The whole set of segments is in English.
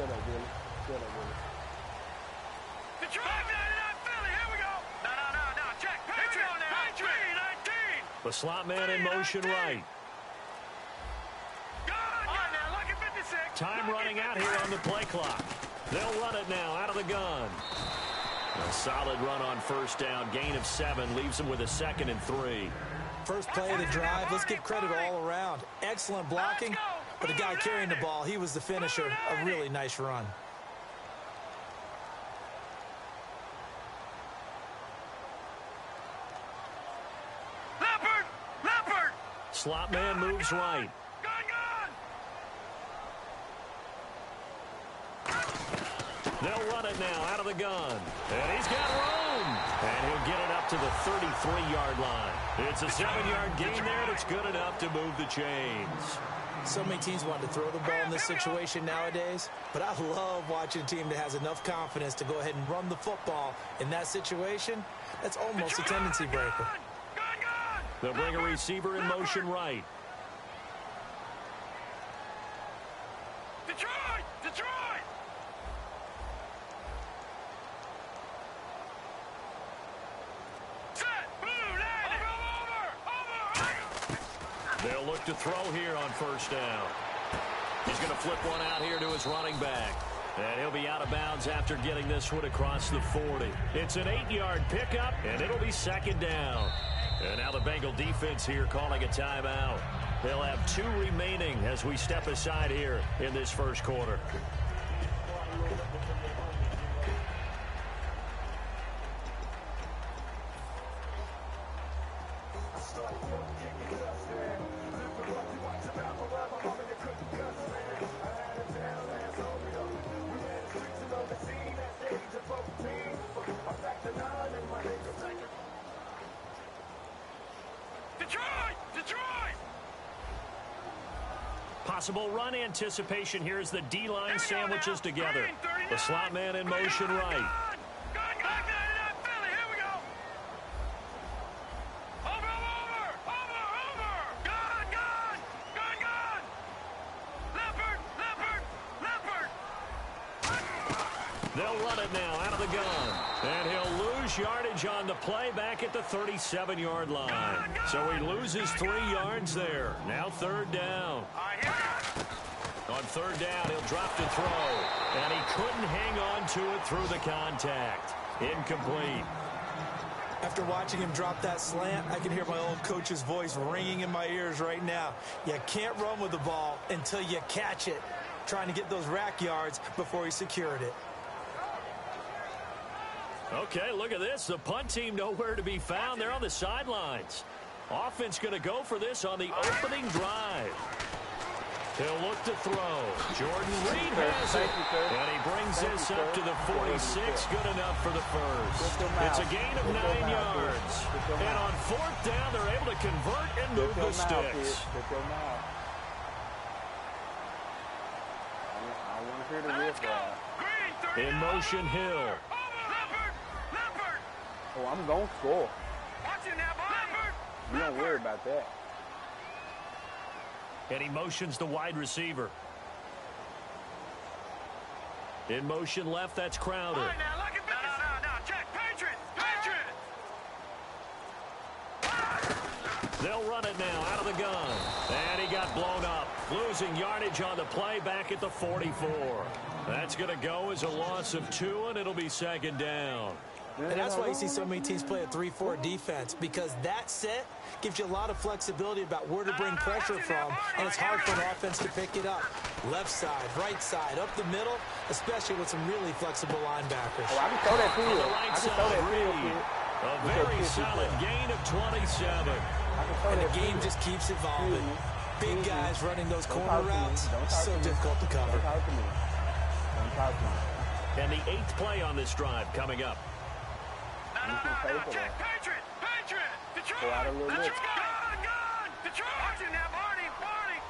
Shut up, Willie. Shut up, Willie. Detroit, Philly, here we go. No, check. Patriot now. 3-19. The slot man in motion right. Time running out here on the play clock. They'll run it now out of the gun. A solid run on first down. Gain of 7 leaves them with a 2nd and 3. First play of the drive. Let's give credit all around. Excellent blocking, but the guy carrying the ball, he was the finisher. A really nice run. Leopard. Slot man moves right. They'll run it now out of the gun. And he's got room. And he'll get it up to the 33-yard line. It's a 7-yard gain there, and it's good enough to move the chains. So many teams want to throw the ball in this situation nowadays, but I love watching a team that has enough confidence to go ahead and run the football in that situation. That's almost a tendency breaker. They'll bring a receiver in motion right. Detroit! They'll look to throw here on first down. He's going to flip one out here to his running back. And he'll be out of bounds after getting this one across the 40. It's an 8-yard pickup, and it'll be 2nd down. And now the Bengal defense here calling a timeout. They'll have 2 remaining as we step aside here in this first quarter. Detroit! Possible run anticipation here as the D-line sandwiches together. The slot man in motion right. Philly, here we go. Over. Gun. Leopard. They'll run it now out of the gun. And he'll lose yardage on the play back at the 37-yard line. So he loses 3 yards there. Now 3rd down. On 3rd down, he'll drop to throw. And he couldn't hang on to it through the contact. Incomplete. After watching him drop that slant, I can hear my old coach's voice ringing in my ears right now. You can't run with the ball until you catch it. Trying to get those rack yards before he secured it. Okay, look at this. The punt team nowhere to be found. They're on the sidelines. Offense going to go for this on the opening drive. He'll look to throw. Jordan Reed has it. And he brings this up to the 46. Good enough for the first. It's a gain of 9 yards. And on 4th down, they're able to convert and move the sticks. I want to hear the riff ride. In motion, Hill. Oh, I'm going to score. You don't worry about that. And he motions the wide receiver. In motion left, that's Crowder. No, check. Patriot. They'll run it now out of the gun. And he got blown up. Losing yardage on the play back at the 44. That's going to go as a loss of 2, and it'll be 2nd down. And that's why you see so many teams play a 3-4 defense, because that set gives you a lot of flexibility about where to bring pressure from, and it's hard for an offense to pick it up. Left side, right side, up the middle, especially with some really flexible linebackers. Oh, I can throw that to you. On the right side, Reed. A very solid gain of 27. And the game just keeps evolving. Big guys running those corner routes, so difficult to cover. Don't talk to me. And the 8th play on this drive coming up. Check. Patriot. Detroit. Go out a little bit. Gun. Detroit. Barney.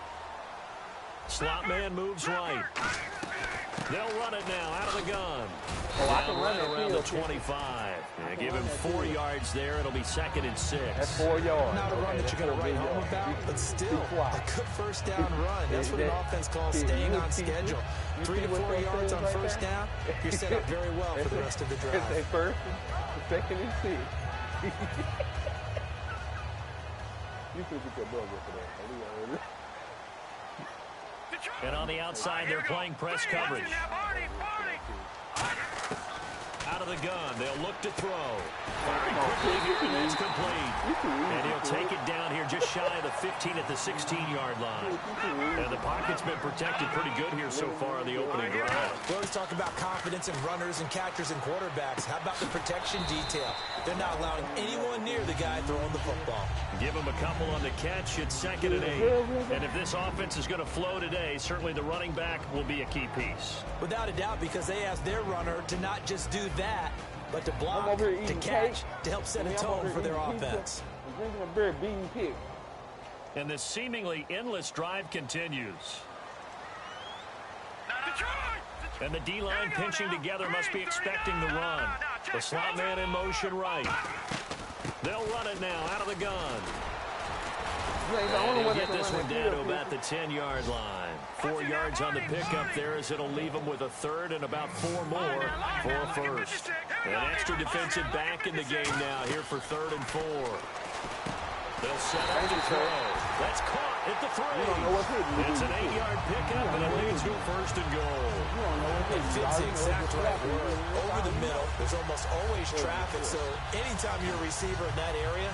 Slot man moves right. They'll run it now out of the gun. Oh, I Now can run right that around the field. 25. And give run him that 4 field. yards there. It'll be 2nd and 6. That's 4 yards. Not a run that that's you're going to 4 write home yards. about, but still, Be a quiet. good first down run. That's what an offense calls staying on schedule. 3 to 4 yards on first down, you're set up very well for the rest of the drive. It's a first, second, and 6. You should get your buzzer for that. And on the outside, they're playing press coverage. Out of the gun, they'll look to throw. Firing quickly here, and that's complete. And he'll take it down here just shy of the 15 at the 16-yard line. And the pocket's been protected pretty good here so far in the opening drive. We always talk about confidence in runners and catchers and quarterbacks. How about the protection detail? They're not allowing anyone near the guy throwing the football. Give him a couple on the catch. It's 2nd and 8. And if this offense is going to flow today, certainly the running back will be a key piece. Without a doubt, because they asked their runner to not just do that, but to block, over here to eating catch, cake. to help set a tone for their offense. I'm drinking a beer, beating pig. And this seemingly endless drive continues. And the D-line pinching together must be expecting the run. The slot man in motion right. They'll run it now out of the gun. And he'll get this one down to about the 10-yard line. 4 yards on the pickup there as it'll leave them with a third and about 4 more for a first. An extra defensive back in the game now here for 3rd and 4. They'll set up to throw. That's caught at the 3. It's an 8-yard pickup, and it leads to a 1st and goal. It fits the exact right word. Over the middle, there's almost always traffic, so anytime you're a receiver in that area,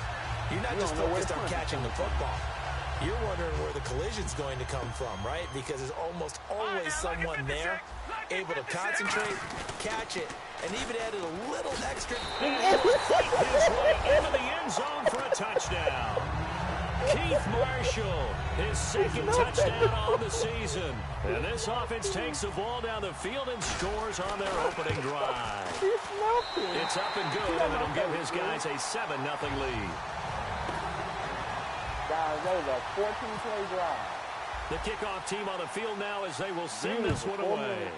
you're not just focused on catching the football. You're wondering where the collision's going to come from, right? Because there's almost always someone there able to concentrate, catch it, and even added a little extra. His way into the end zone for a touchdown. Keith Marshall, his 2nd touchdown on the season. And this offense takes the ball down the field and scores on their opening drive. It's up and good, and it'll give his guys a 7-0 lead. Guys, that was a 14-play drive. The kickoff team on the field now as they will send this one away.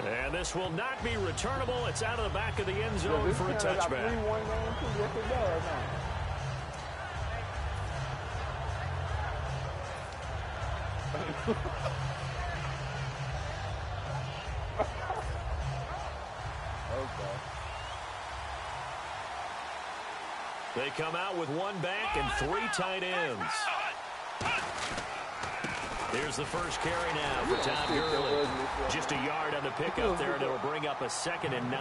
And this will not be returnable. It's out of the back of the end zone for a touchback. Okay. They come out with 1 back and 3 tight ends. Here's the first carry now for Todd Gurley. Just a yard on the pickup there, and it'll bring up a 2nd and 9.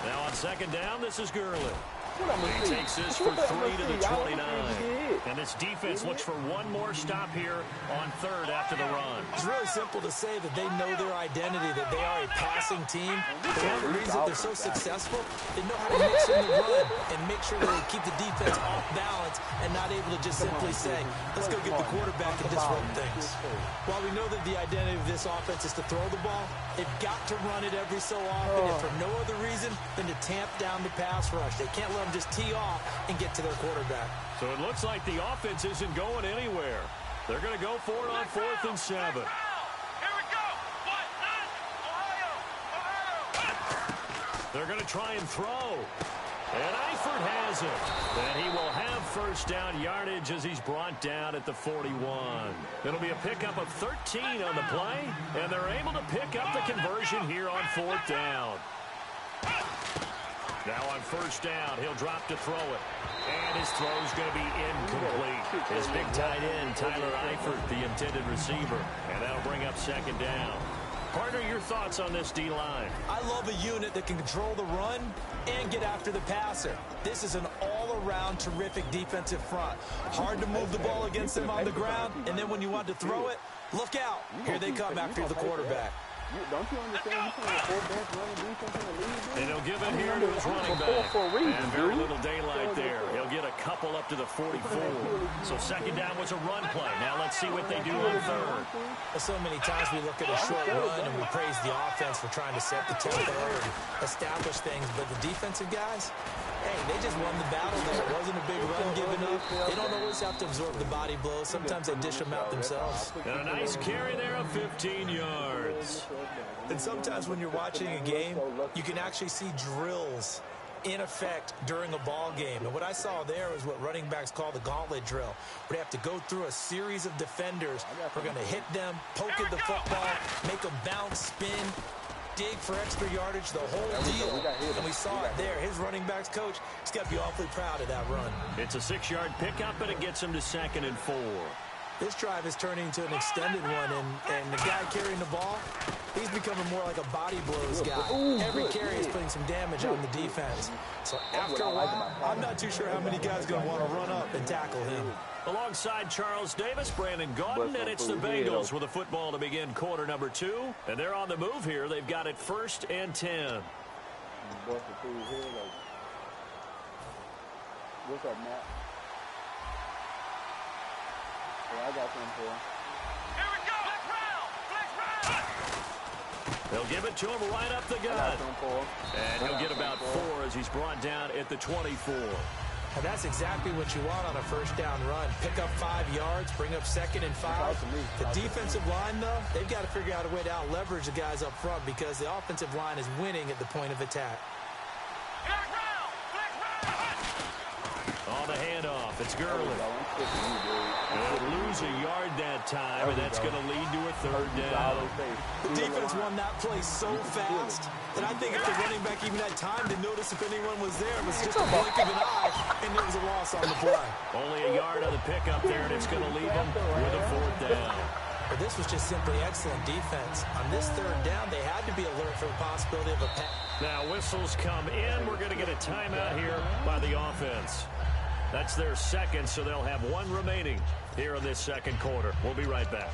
Now on 2nd down, this is Gurley. He takes this for 3 to the 29. And this defense looks for 1 more stop here on 3rd after the run. It's really simple to say that they know their identity, that they are a passing team. For one of the reasons they're so successful, they know how to mix in the run and make sure they keep the defense off balance and not able to just simply say, let's go get the quarterback and disrupt things. While we know that the identity of this offense is to throw the ball, they've got to run it every so often, and for no other reason than to tamp down the pass rush. They can't let them just tee off and get to their quarterback. So it looks like the offense isn't going anywhere. They're going to go for it on 4th and 7. Here we go. They're going to try and throw. And Eifert has it. And he will have first down yardage as he's brought down at the 41. It'll be a pickup of 13 on the play, and they're able to pick up the conversion here on 4th down. Now on first down, he'll drop to throw it. And his throw's going to be incomplete. His big tight end, Tyler Eifert, the intended receiver. And that'll bring up 2nd down. Partner, your thoughts on this D-line? I love a unit that can control the run and get after the passer. This is an all-around terrific defensive front. Hard to move the ball against them on the ground, and then when you want to throw it, look out. Here they come after the quarterback. Don't you understand? You playing 4 best running defense in the league? And he'll give it here to his running back. And very little daylight there. He'll get a couple up to the 44. So 2nd down was a run play. Now let's see what they do on 3rd. So many times we look at a short run and we praise the offense for trying to set the tempo and establish things, but the defensive guys, Hey, they just won the battle there. It wasn't a big run given up. They don't always have to absorb the body blows. Sometimes they dish them out themselves. And a nice carry there of 15 yards. And sometimes when you're watching a game, you can actually see drills in effect during a ball game. And what I saw there was what running backs call the gauntlet drill, where they have to go through a series of defenders. We're going to hit them, poke at the football, make them bounce, spin, dig for extra yardage, the whole deal. And we saw it there. His running backs coach, he's got to be awfully proud of that run. It's a 6-yard pickup, and it gets him to 2nd and 4. This drive is turning into an extended one, and the guy carrying the ball, he's becoming more like a body blows guy. Every carry is putting some damage on the defense. So after a while, I'm not too sure how many guys are going to want to run up and tackle him. Alongside Charles Davis, Brandon Gaudin, and it's the Bengals with the football to begin quarter number 2. And they're on the move here. They've got it 1st and 10. What's up, Matt? I got something for him. Here we go. Flex round. They'll give it to him right up the gut. And he'll get about 4 as he's brought down at the 24. And that's exactly what you want on a first down run. Pick up 5 yards, bring up 2nd and 5. The defensive line, though, they've got to figure out a way to out-leverage the guys up front because the offensive line is winning at the point of attack. On the handoff, it's Gurley. They'll lose a yard that time, and that's going to lead to a 3rd down. The defense won that play so fast that I think if the running back even had time to notice if anyone was there, it was just a blink of an eye, and there was a loss on the play. Only a yard on the pickup there, and it's going to leave them with a 4th down. But this was just simply excellent defense. On this 3rd down, they had to be alert for the possibility of a pass. Now whistles come in. We're going to get a timeout here by the offense. That's their 2nd, so they'll have 1 remaining here in this 2nd quarter. We'll be right back.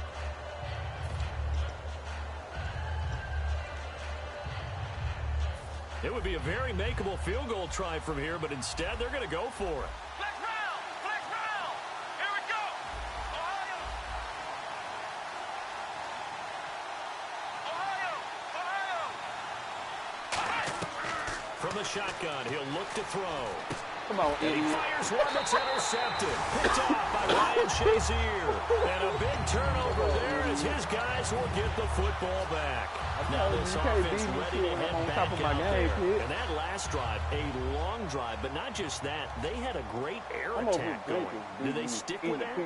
It would be a very makeable field goal try from here, but instead they're going to go for it. Flex round. Flex round. Here we go. Ohio. From the shotgun, he'll look to throw. Come on, And he fires one that's intercepted. Picked off by Ryan Shazier. And a big turnover there as his guys will get the football back. Now this offense ready to head back out there. And that last drive, a long drive, but not just that. They had a great air attack going. Do they stick with that?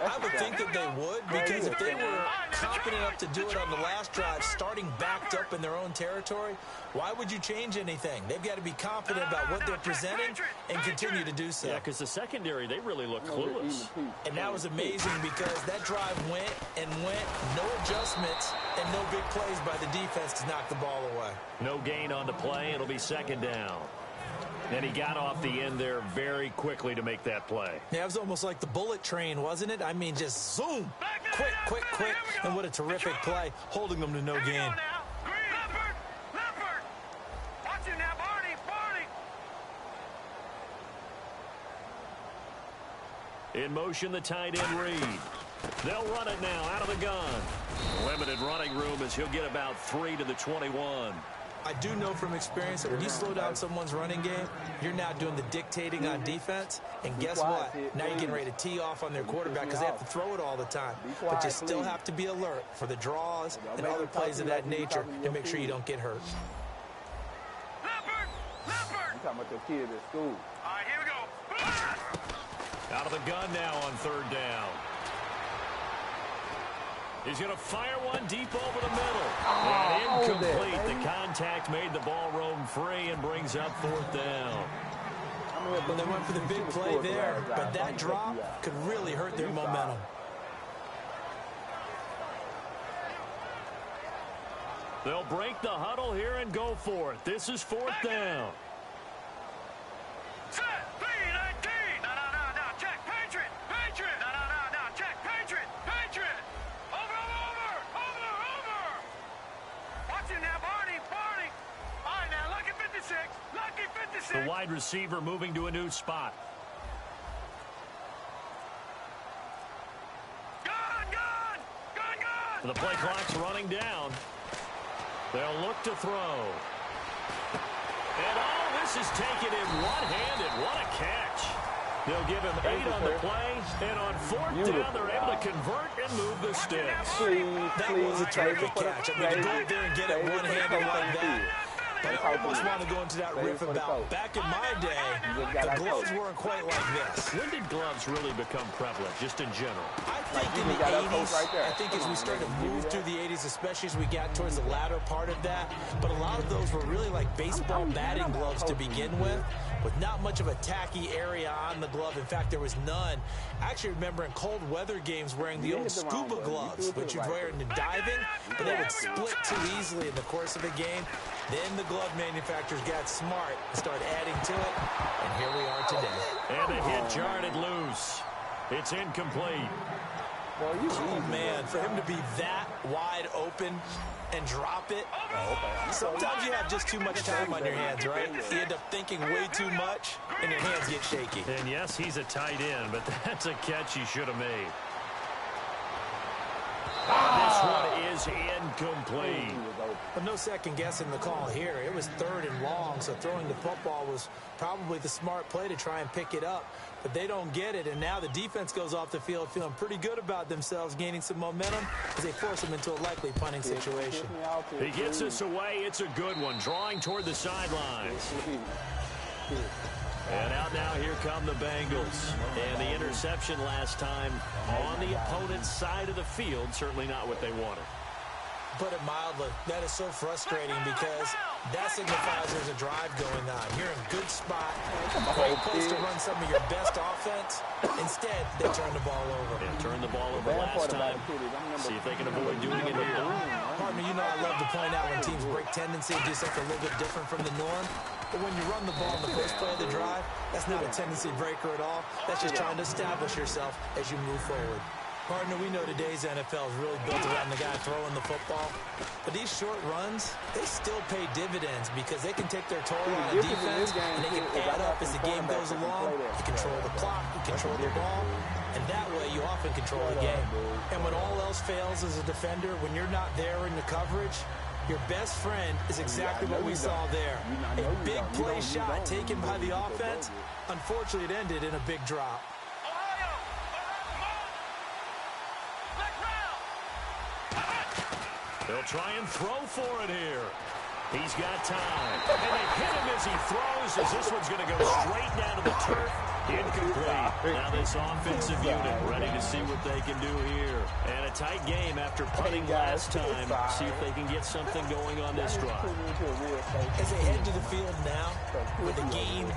I would think that they would, because if they were confident enough to do it on the last drive, starting backed up in their own territory, why would you change anything? They've got to be confident about what they're presenting and continue to do so. Yeah, because the secondary, they really look clueless. And that was amazing because that drive went and went, no adjustments, and no big plays by the defense to knock the ball away. No gain on the play. It'll be 2nd down. And he got off the end there very quickly to make that play. Yeah, it was almost like the bullet train, wasn't it? I mean, just zoom. Quick, quick, quick. And what a terrific play, holding them to no gain. Leopard. Watch it now, Barney. In motion, the tight end Reed. They'll run it now out of the gun. Limited running room as he'll get about 3 to the 21. I do know from experience that when you slow down someone's running game, you're now doing the dictating on defense. And guess what? Now you're getting ready to tee off on their quarterback because they have to throw it all the time. But you still have to be alert for the draws and other plays of that nature to make sure you don't get hurt. Leopard. You talking about your kid at school. All right, here we go. Out of the gun now on 3rd down. He's going to fire one deep over the middle. And incomplete. The contact made the ball roam free and brings up 4th down. Well, they went for the big play there, but that drop could really hurt their momentum. They'll break the huddle here and go for it. This is 4th down. Set. 3-19. No. Check. Patriot. No. Check. Patriot. Over. Watch it now, Barney. All right, now, lucky 56. Lucky 56. The wide receiver moving to a new spot. Gun. The play clock's running down. They'll look to throw. And this is taken in one-handed. What a catch. They'll give him 8 on the play, and on 4th down, they're able to convert and move the sticks. That was a terrific catch. I mean, to go up there and get it one-handed like that. But I almost want to go into that riff about back in my day, the gloves weren't quite like this. When did gloves really become prevalent, just in general? I think in the 80s, I think as we started to move through the 80s, especially as we got towards the latter part of that, but a lot of those were really like baseball batting gloves to begin with not much of a tacky area on the glove. In fact, there was none. I actually remember in cold weather games wearing the old scuba gloves, which you'd wear in diving, but they would split too easily in the course of a game. Then the glove manufacturers got smart and started adding to it, and here we are today. And the hit jarred it loose. It's incomplete. Oh, man, for him to be that wide open and drop it. Sometimes you have just too much time on your hands, right? You end up thinking way too much, and your hands get shaky. And yes, he's a tight end, but that's a catch he should have made. This one is incomplete. But no second guessing the call here. It was 3rd and long, so throwing the football was probably the smart play to try and pick it up. But they don't get it, and now the defense goes off the field feeling pretty good about themselves, gaining some momentum as they force them into a likely punting situation. He gets us away. It's a good one, drawing toward the sidelines. And out now, here come the Bengals. And the interception last time on the opponent's side of the field, certainly not what they wanted. Put it mildly, that is so frustrating because that signifies there's a drive going on. You're in a good spot, great place to run some of your best offense. Instead, they turn the ball over. And turned the ball over last time. See if they can avoid doing it here. Partner, you know I love to point out when teams break tendency and do something a little bit different from the norm. But when you run the ball in the first play of the drive, that's not a tendency breaker at all. That's just trying to establish yourself as you move forward. Partner, we know today's NFL is really built around the guy throwing the football. But these short runs, they still pay dividends because they can take their toll on a defense and they can add up as the game goes along. You control the clock, you control the ball, and that way you often control the game. And when all else fails as a defender, when you're not there in the coverage, your best friend is exactly what we saw there. A big play shot taken by the offense. Unfortunately, it ended in a big drop. They'll try and throw for it here. He's got time. And they hit him as he throws, as this one's going to go straight down to the turf. Incomplete. Now this offensive unit ready to see what they can do here. And a tight game after punting last time. See if they can get something going on this drive. As they head to the field now, with the game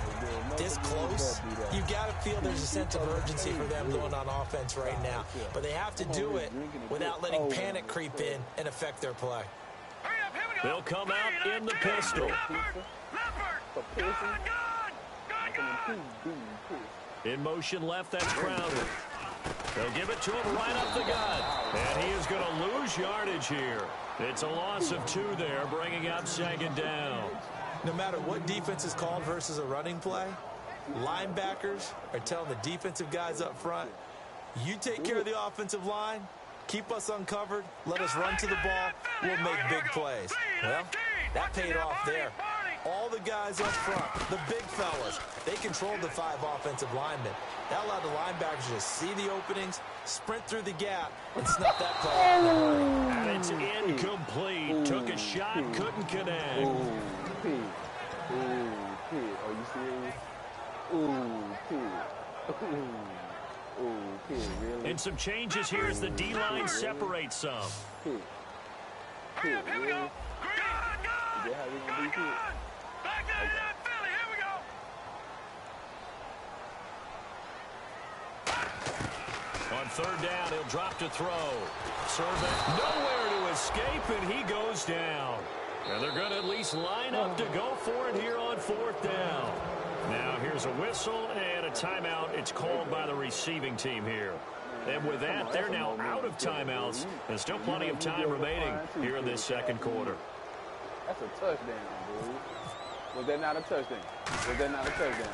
this close, you've got to feel there's a sense of urgency for them going on offense right now. But they have to do it without letting panic creep in and affect their play. They'll come out in the pistol. In motion left, that's Crowder. They'll give it to him right up the gut. And he is going to lose yardage here. It's a loss of 2 there, bringing up 2nd down. No matter what defense is called versus a running play, linebackers are telling the defensive guys up front, you take care of the offensive line, keep us uncovered, let us run to the ball, we'll make big plays. Well, that paid off there. All the guys up front, the big fellas, they controlled the 5 offensive linemen. That allowed the linebackers to see the openings, sprint through the gap, and snuff that play out in a hurry. And it's incomplete. Took a shot, couldn't connect. Are you serious? Really? And some changes here as the D-line separates some. Here we go. Back down to that Philly. Here we go. On 3rd down, he'll drop to throw. Servant nowhere to escape, and he goes down. And they're going to at least line up to go for it here on 4th down. Now here's a whistle and a timeout. It's called by the receiving team here. And with that, they're now out of timeouts. And still plenty of time remaining here in this 2nd quarter. That's a touchdown, dude. Was that not a touchdown? Was that not a touchdown?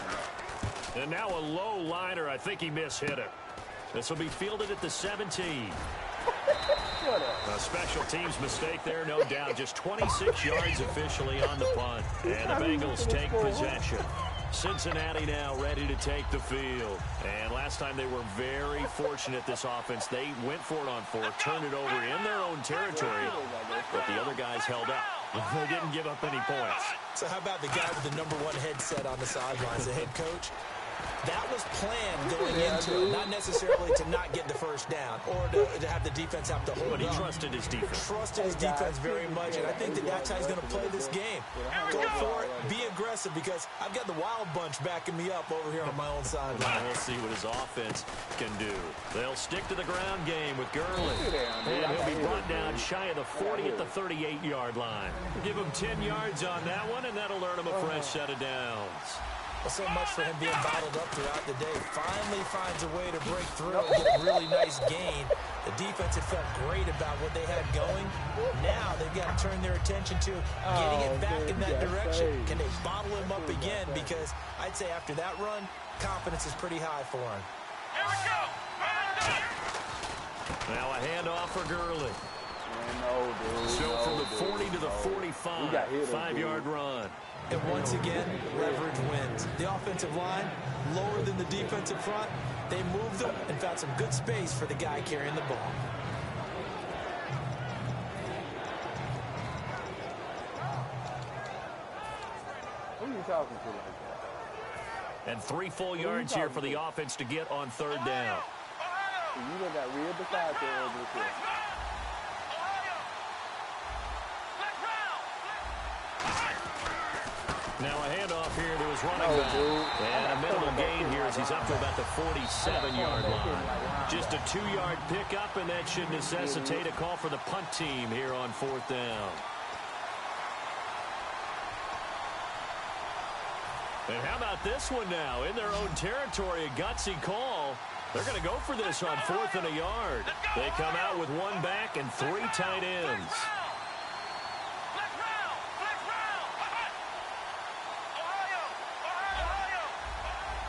And now a low liner. I think he mishit it. This will be fielded at the 17. A special teams mistake there, no doubt. Just 26 yards officially on the punt. And the Bengals take possession. Cincinnati now ready to take the field. And last time they were very fortunate, this offense. They went for it on fourth, turned it over in their own territory, but the other guys held up. They didn't give up any points. So how about the guy with the #1 headset on the sidelines, the head coach? That was planned going into it, not necessarily to not get the first down or to have the defense have to hold But he up. trusted his defense. Trusted his defense very much, and I think that's how he's going to play this game. Go for it, be aggressive, because I've got the wild bunch backing me up over here on my own sideline. We'll see what his offense can do. They'll stick to the ground game with Gurley. And he'll be brought down shy of the 40 at the 38-yard line. Give him 10 yards on that one, and that'll earn him a fresh set of downs. Well, so much for him being bottled up throughout the day. Finally finds a way to break through and get a really nice gain. The defense had felt great about what they had going. Now they've got to turn their attention to getting it back in that direction. Can they bottle him up again? Because I'd say after that run, confidence is pretty high for him. Here we go. Now a handoff for Gurley. Dude. So from the 40 to the 45, 5-yard run. And once again, leverage wins. The offensive line, lower than the defensive front. They moved them and found some good space for the guy carrying the ball. Who are you talking to like that? And 3 full yards here for the offense to get on third down. You done got real beside there over here. Now a handoff here to his running back. And a minimal gain here as he's up to about the 47-yard line. Just a 2-yard pickup, and that should necessitate a call for the punt team here on fourth down. And how about this one now? In their own territory, a gutsy call. They're going to go for this on 4th and a yard. They come out with 1 back and 3 tight ends.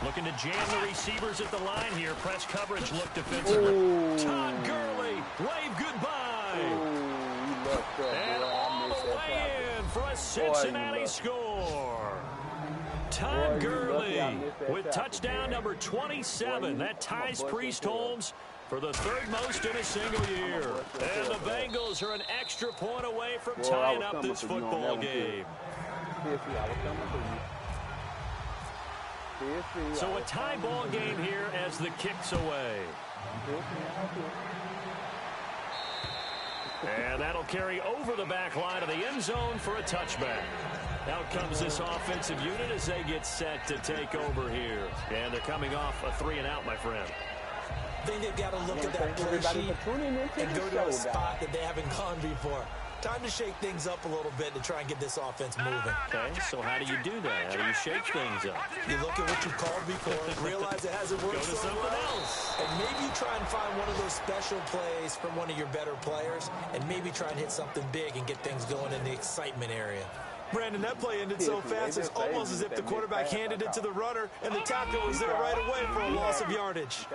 Looking to jam the receivers at the line here. Press coverage look defensively. Todd Gurley, wave goodbye. And all the way in for a Cincinnati score. Todd Gurley with touchdown number 27. That ties Priest Holmes for the 3rd most in a single year. And the Bengals are an extra point away from tying up this football game. So a tie ball game here as the kick's away. And that'll carry over the back line of the end zone for a touchback. Out comes this offensive unit as they get set to take over here. And they're coming off a 3-and-out, my friend. I think they've got to look at that play sheet and go to a spot that they haven't gone before. Time to shake things up a little bit to try and get this offense moving. Okay, so how do you do that? How do you shake things up? You look at what you've called before, realize it hasn't worked so well, and maybe try and find one of those special plays from one of your better players, and maybe try and hit something big and get things going in the excitement area. Brandon, that play ended so fast, it's almost as if the quarterback handed it to the runner, and the tackle was there right away for a loss of yardage.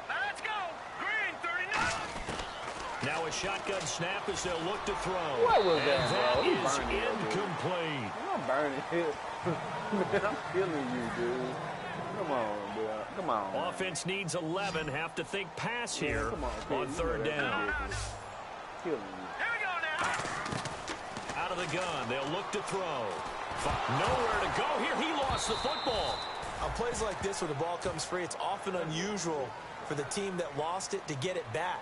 Let's go. Green 39. Now a shotgun snap as they'll look to throw. What was and that, bro? is incomplete. I'm burning it. Man, I'm killing you, dude. Come on, dude. Come on. Offense needs 11. Have to think pass here on third down. Killing you. Here we go now. Out of the gun. They'll look to throw. Nowhere to go here. He lost the football. On plays like this where the ball comes free, it's often unusual for the team that lost it to get it back.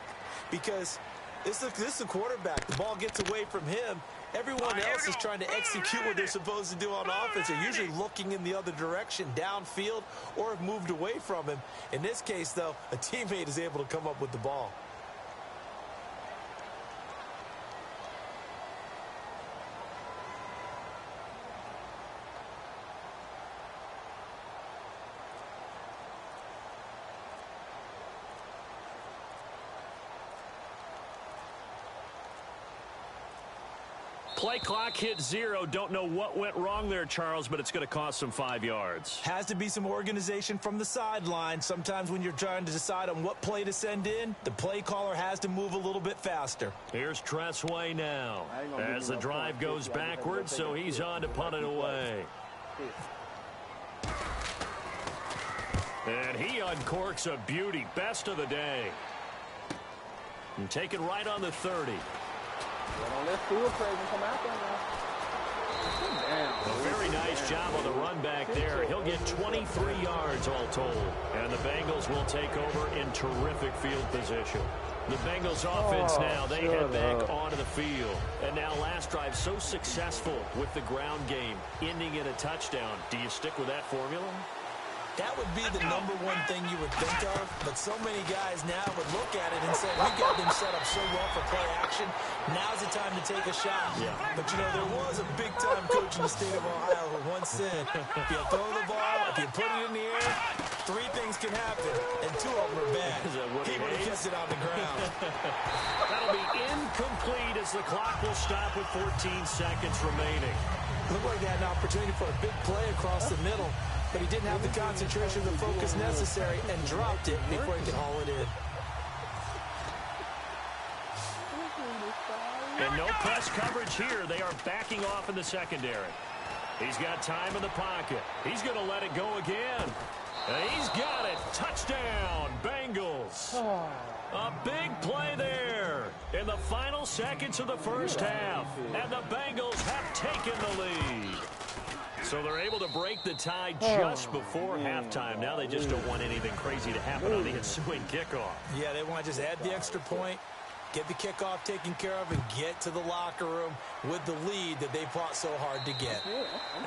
Because this is the quarterback. The ball gets away from him. Everyone else is trying to execute what they're supposed to do on offense. They're usually looking in the other direction, downfield, or have moved away from him. In this case, though, a teammate is able to come up with the ball. Play clock hit 0. Don't know what went wrong there, Charles, but it's going to cost them 5 yards. Has to be some organization from the sideline. Sometimes when you're trying to decide on what play to send in, the play caller has to move a little bit faster. Here's Tressway now as the drive goes backwards, so he's on to punt it away. And he uncorks a beauty. Best of the day. And take it right on the 30. Don't let Stewart crazy come out there now. A very nice job on the run back there. He'll get 23 yards all told. And the Bengals will take over in terrific field position. The Bengals offense now, they head back onto the field. And now last drive so successful with the ground game, ending in a touchdown. Do you stick with that formula? That would be the number one thing you would think of, but so many guys now would look at it and say, we got them set up so well for play action, now's the time to take a shot. Yeah. But, you know, there was a big-time coach in the state of Ohio who once said, if you throw the ball, if you put it in the air, 3 things can happen, and 2 of them are bad. He would have kissed it on the ground. That'll be incomplete as the clock will stop with 14 seconds remaining. Looked like they had an opportunity for a big play across the middle, but he didn't have the concentration, the focus necessary, and dropped it before he could haul it in. And no press coverage here. They are backing off in the secondary. He's got time in the pocket. He's going to let it go again. And he's got it. Touchdown, Bengals. A big play there in the final seconds of the first half. And the Bengals have taken the lead. So they're able to break the tie just before halftime. Now they just don't want anything crazy to happen on the ensuing kickoff. Yeah, they want to just add the extra point, get the kickoff taken care of, and get to the locker room with the lead that they fought so hard to get.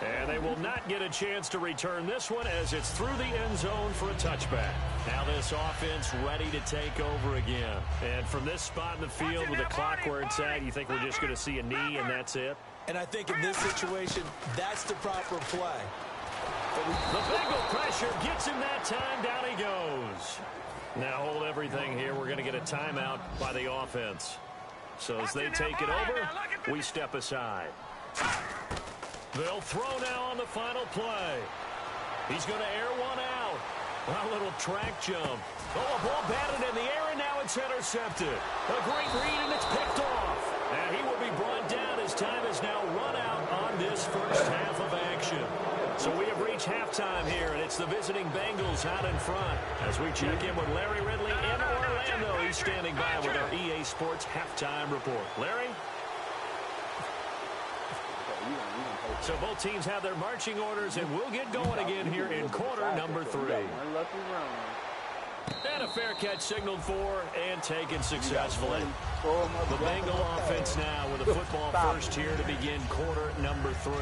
And they will not get a chance to return this one as it's through the end zone for a touchback. Now this offense ready to take over again. And from this spot in the field with the clock where it's at, you think we're just going to see a knee and that's it? And I think in this situation, that's the proper play. The Bengal pressure gets him that time. Down he goes. Now hold everything here. We're going to get a timeout by the offense. So as they take it over, we step aside. They'll throw now on the final play. He's going to air one out. A little track jump. Oh, a ball batted in the air, and now it's intercepted. A great read, and it's picked off. And he will be brought down as time is now run out on this first half of action. So we have reached halftime here, and it's the visiting Bengals out in front. As we check in with Larry Ridley in Orlando, he's standing by with our EA Sports halftime report. Larry? So both teams have their marching orders, and we'll get going again here in quarter number 3. And a fair catch signaled for and taken successfully. The Bengal offense now with a football first here to begin quarter number 3.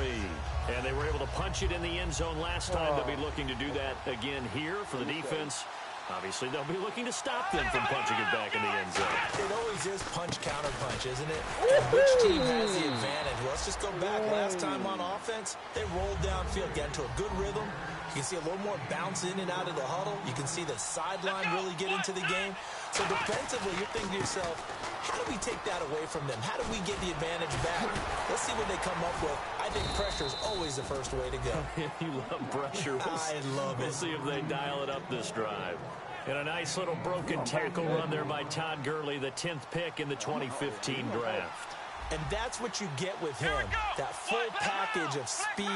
And they were able to punch it in the end zone last time. They'll be looking to do that again here for the defense. Obviously, they'll be looking to stop them from punching it back in the end zone. It always is punch-counter-punch, isn't it? And which team has the advantage? Well, let's just go back. Last time on offense, they rolled downfield, got into a good rhythm. You can see a little more bounce in and out of the huddle. You can see the sideline really get into the game. So defensively, you're thinking to yourself, how do we take that away from them? How do we get the advantage back? Let's see what they come up with. I think pressure is always the first way to go. You love pressure. I love it. We'll see if they dial it up this drive. And a nice little broken tackle run there by Todd Gurley, the 10th pick in the 2015 draft. And that's what you get with him, that full package of speed,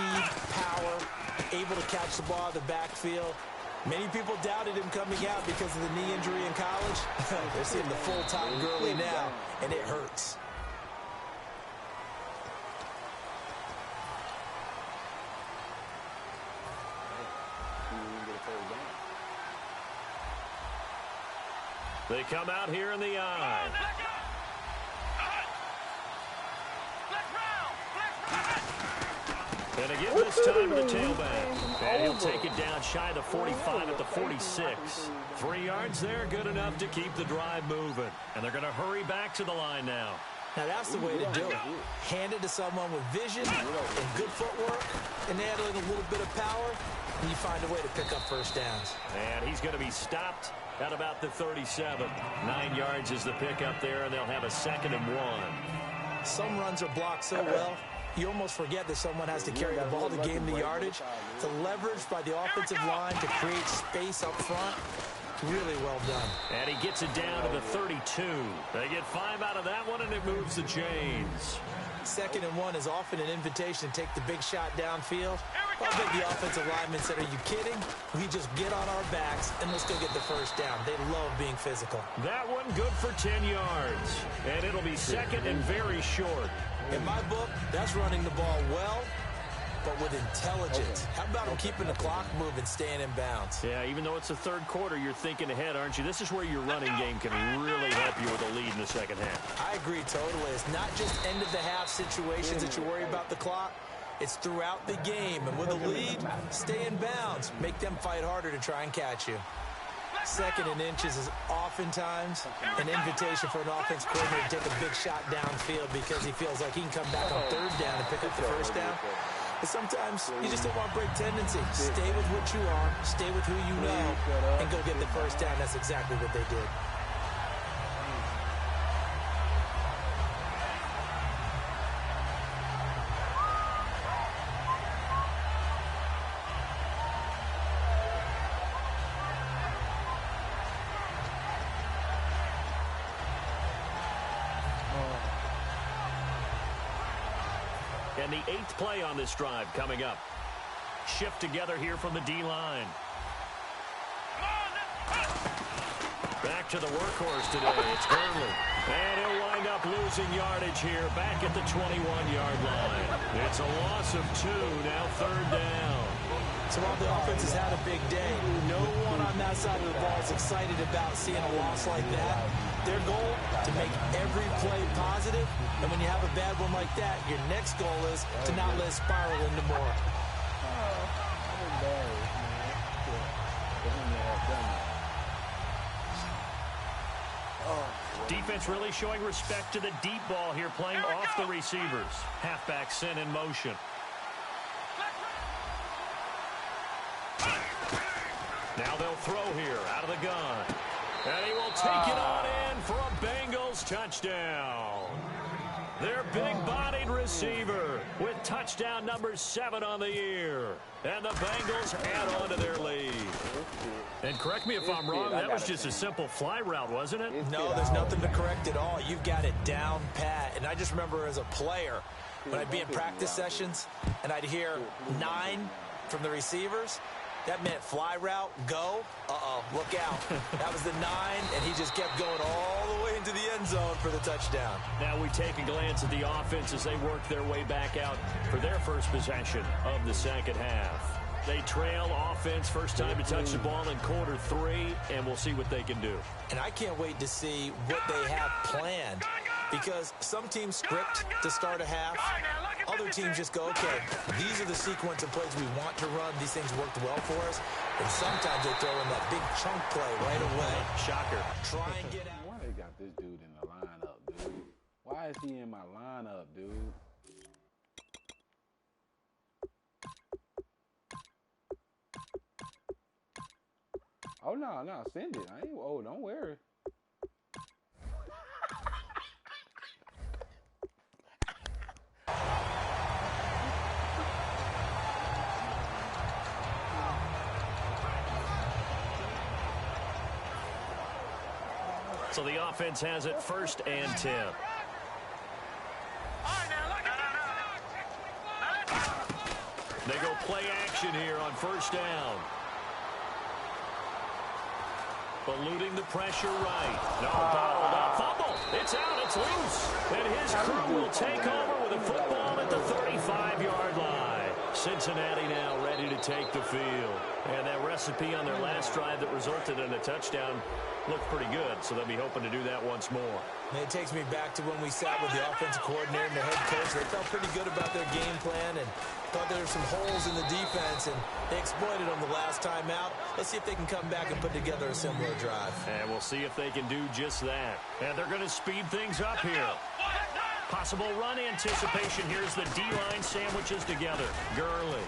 power, able to catch the ball out of the backfield. Many people doubted him coming out because of the knee injury in college. They're seeing the full Todd Gurley now, and it hurts. They come out here in the eye. And again this time to the tailback. And he'll take it down shy of the 45 at the 46. 3 yards there, good enough to keep the drive moving. And they're going to hurry back to the line now. Now that's the way to do it. Hand it to someone with vision and good footwork, and add a little bit of power, and you find a way to pick up first downs. And he's going to be stopped at about the 37. 9 yards is the pickup there, and they'll have a 2nd and 1. Some runs are blocked so well, you almost forget that someone has to carry the ball to gain the yardage. The leverage by the offensive line to create space up front, really well done. And he gets it down to the 32. They get 5 out of that one, and it moves the chains. 2nd and 1 is often an invitation to take the big shot downfield. I bet the offensive linemen said, are you kidding? We just get on our backs and let's go get the first down. They love being physical. That one good for 10 yards. And it'll be 2nd and very short. In my book, that's running the ball well, but with intelligence. How about him keeping the clock moving, staying in bounds? Yeah, even though it's the 3rd quarter, you're thinking ahead, aren't you? This is where your running game can really help you with a lead in the 2nd half. I agree totally. It's not just end-of-the-half situations that you worry about the clock. It's throughout the game. And with a lead, stay in bounds. Make them fight harder to try and catch you. 2nd and inches is oftentimes an invitation for an offense coordinator to take a big shot downfield because he feels like he can come back on 3rd down and pick up the first down. But sometimes you just don't want break tendency. Stay with what you are, stay with who you know, and go get the first down. That's exactly what they did. And the 8th play on this drive coming up. Shift together here from the D-line. Back to the workhorse today. It's Gurley. And he'll wind up losing yardage here back at the 21-yard line. It's a loss of 2, now 3rd down. So while the offense has had a big day, no one on that side of the ball is excited about seeing a loss like that. Their goal, to make every play positive, and when you have a bad one like that, your next goal is to not let it spiral into more. Defense really showing respect to the deep ball here, playing off the receivers. Halfback sent in motion. Now they'll throw here out of the gun. And he will take it on in for a Bengals touchdown. Their big-bodied receiver with touchdown number 7 on the year. And the Bengals add on to their lead. And correct me if I'm wrong, that was just a simple fly route, wasn't it? No, there's nothing to correct at all. You've got it down pat. And I just remember as a player, when I'd be in practice sessions and I'd hear 9 from the receivers, that meant fly route, go, look out. That was the 9, and he just kept going all the way into the end zone for the touchdown. Now we take a glance at the offense as they work their way back out for their first possession of the 2nd half. They trail offense, first time to touch the ball in quarter 3, and we'll see what they can do. And I can't wait to see what they have planned, because some teams script to start a half. Other teams just go, okay, these are the sequence of plays we want to run. These things worked well for us. And sometimes they throw in that big chunk play right away. Shocker. Try and get out. Why they got this dude in the lineup, dude? Why is he in my lineup, dude? Oh, no, send it. Don't worry. So the offense has it 1st and 10. They go play action here on 1st down. Eluding the pressure right. No, bottled up. Fumble. It's out. It's loose. And his crew will take over with a football at the 35-yard line. Cincinnati now ready to take the field. And that recipe on their last drive that resulted in a touchdown looked pretty good, so they'll be hoping to do that once more. And it takes me back to when we sat with the offensive coordinator and the head coach. They felt pretty good about their game plan and thought there were some holes in the defense, and they exploited them the last time out. Let's see if they can come back and put together a similar drive. And we'll see if they can do just that. And they're going to speed things up here. Possible run anticipation. Here's the D-line sandwiches together. Gurley.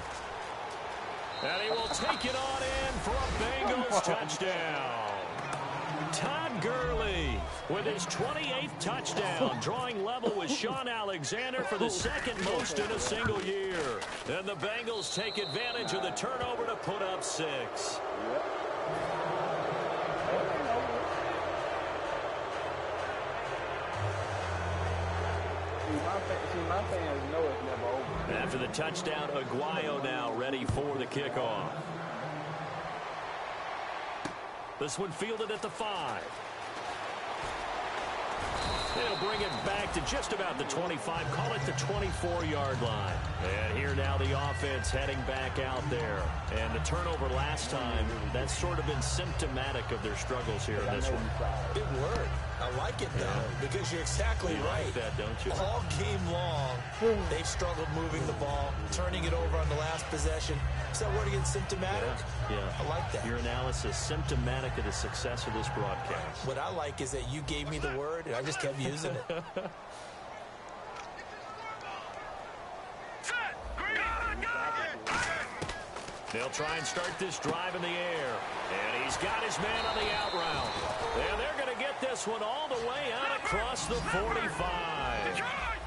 And he will take it on in for a Bengals touchdown. Todd Gurley with his 28th touchdown, drawing level with Sean Alexander for the second most in a single year. And the Bengals take advantage of the turnover to put up 6. My fans know it's never over. After the touchdown, Aguayo now ready for the kickoff. This one fielded at the 5. They'll bring it back to just about the 25, call it the 24-yard line. And here now the offense heading back out there. And the turnover last time, that's sort of been symptomatic of their struggles here in this one. Big word. I like it, though, because you're exactly right. Like that, don't you? All game long, they've struggled moving the ball, turning it over on the last possession. Is that word again, symptomatic? Yeah. I like that. Your analysis symptomatic of the success of this broadcast. What I like is that you gave me the word, and I just kept using it. They'll try and start this drive in the air. And he's got his man on the out route. And they're going to get this one all the way out across the 45.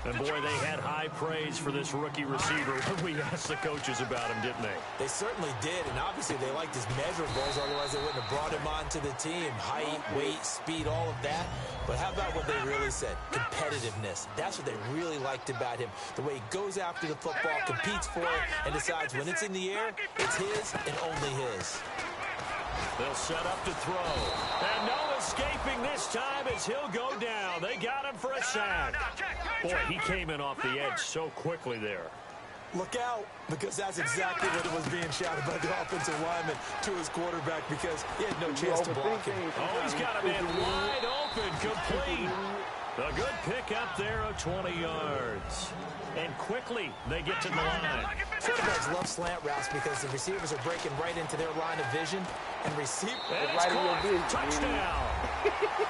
And boy, they had high praise for this rookie receiver when we asked the coaches about him, didn't they? They certainly did, and obviously they liked his measurables, otherwise they wouldn't have brought him onto the team. Height, weight, speed, all of that. But how about what they really said? Competitiveness. That's what they really liked about him. The way he goes after the football, competes for it, and decides when it's in the air, it's his and only his. They'll set up to throw. And no escaping this time as he'll go down. They got him for a sack. Boy, he came in off the edge so quickly there. Look out, because that's exactly what was being shouted by the offensive lineman to his quarterback, because he had no chance to block him. Oh, he's got a man wide open, complete. A good pick up there of 20 yards. And quickly, they get to the line. Quarterbacks love slant routes because the receivers are breaking right into their line of vision. And it's caught. Touchdown.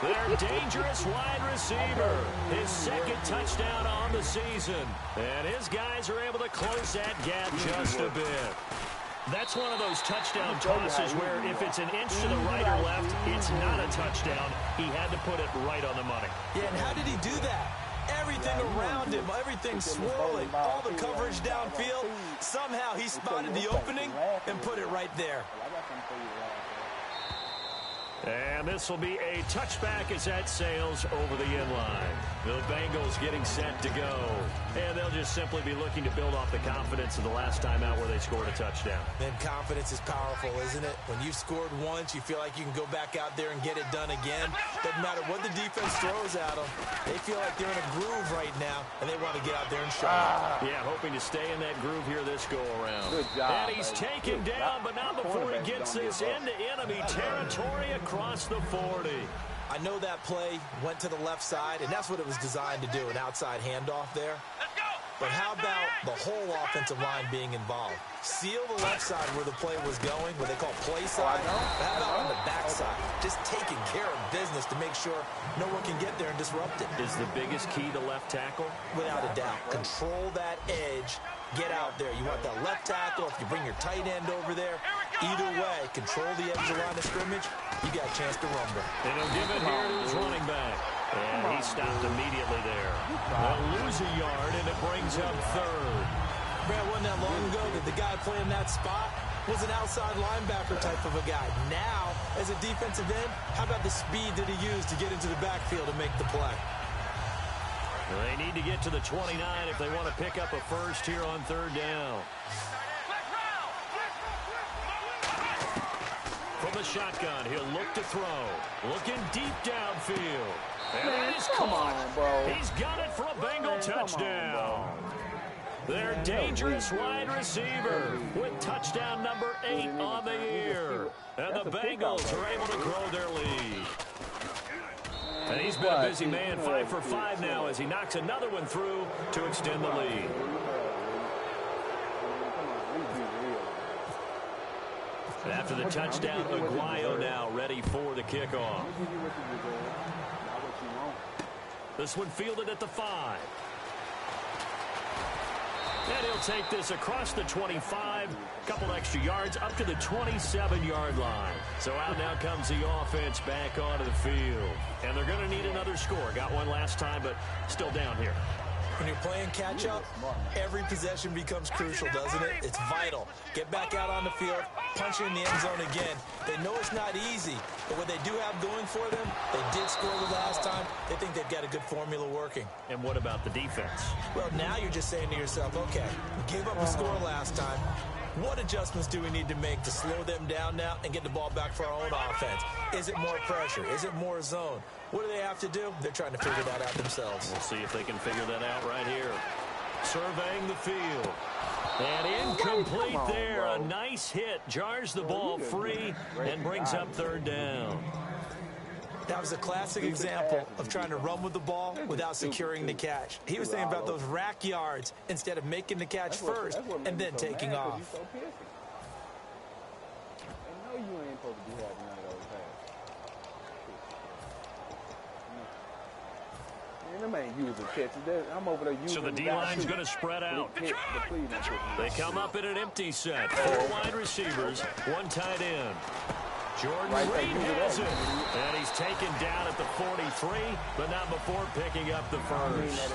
Their dangerous wide receiver. His second touchdown on the season. And his guys are able to close that gap just a bit. That's one of those touchdown tosses where if it's an inch to the right or left, it's not a touchdown. He had to put it right on the money. Yeah, and how did he do that? Everything around him, everything swirling, all the coverage downfield. Somehow he spotted the opening and put it right there. And this will be a touchback as that sails over the inline. The Bengals getting set to go. And they'll just simply be looking to build off the confidence of the last time out where they scored a touchdown. And confidence is powerful, isn't it? When you've scored once, you feel like you can go back out there and get it done again. Doesn't matter what the defense throws at them. They feel like they're in a groove right now, and they want to get out there and shine. Yeah, hoping to stay in that groove here this go-around. Good job, and he's taken down, but not before he gets this into enemy territory across the 40. I know that play went to the left side, and that's what it was designed to do, an outside handoff there. But how about the whole offensive line being involved? Seal the left side where the play was going, what they call play side. But how about on the back side? Just taking care of business to make sure no one can get there and disrupt it. Is the biggest key to left tackle? Without a doubt. Control that edge. Get out there. You want that left tackle. If you bring your tight end over there, either way, control the edge of the line of scrimmage, you got a chance to rumble. And he'll give it here to his running back. And he stopped immediately there. They'll lose a yard, and it brings up third. Brad, wasn't that long ago that the guy playing that spot was an outside linebacker type of a guy. Now, as a defensive end, how about the speed that he used to get into the backfield and make the play? They need to get to the 29 if they want to pick up a first here on third down. From the shotgun, he'll look to throw. Looking deep downfield. And that is caught. bro. He's got it for a Bengal touchdown. Their dangerous wide receiver with touchdown number 8 on the year. And the Bengals are able to grow their lead. And he's been a busy man, 5 for 5 now as he knocks another one through to extend the lead. After the touchdown, Aguayo now ready for the kickoff. This one fielded at the 5. And he'll take this across the 25, a couple extra yards up to the 27-yard line. So out now comes the offense back onto the field. And they're going to need another score. Got one last time, but still down here. When you're playing catch-up, every possession becomes crucial, doesn't it? It's vital. Get back out on the field, punch it in the end zone again. They know it's not easy, but what they do have going for them, they did score the last time. They think they've got a good formula working. And what about the defense? Well, now you're just saying to yourself, okay, we gave up a score last time. What adjustments do we need to make to slow them down now and get the ball back for our own offense? Is it more pressure? Is it more zone? What do they have to do? They're trying to figure that out themselves. We'll see if they can figure that out right here. Surveying the field. And incomplete there. A nice hit. Jars the ball free and brings up third down. That was a classic example of trying to run with the ball without securing the catch. He was thinking about those rack yards instead of making the catch first and then taking off. I know you ain't supposed to be having none of those passes. Man, them ain't using catches. I'm over there using. So the D-line's going to spread out. They come up in an empty set. 4 wide receivers, 1 tight end. Jordan Reed has it. And he's taken down at the 43, but not before picking up the first.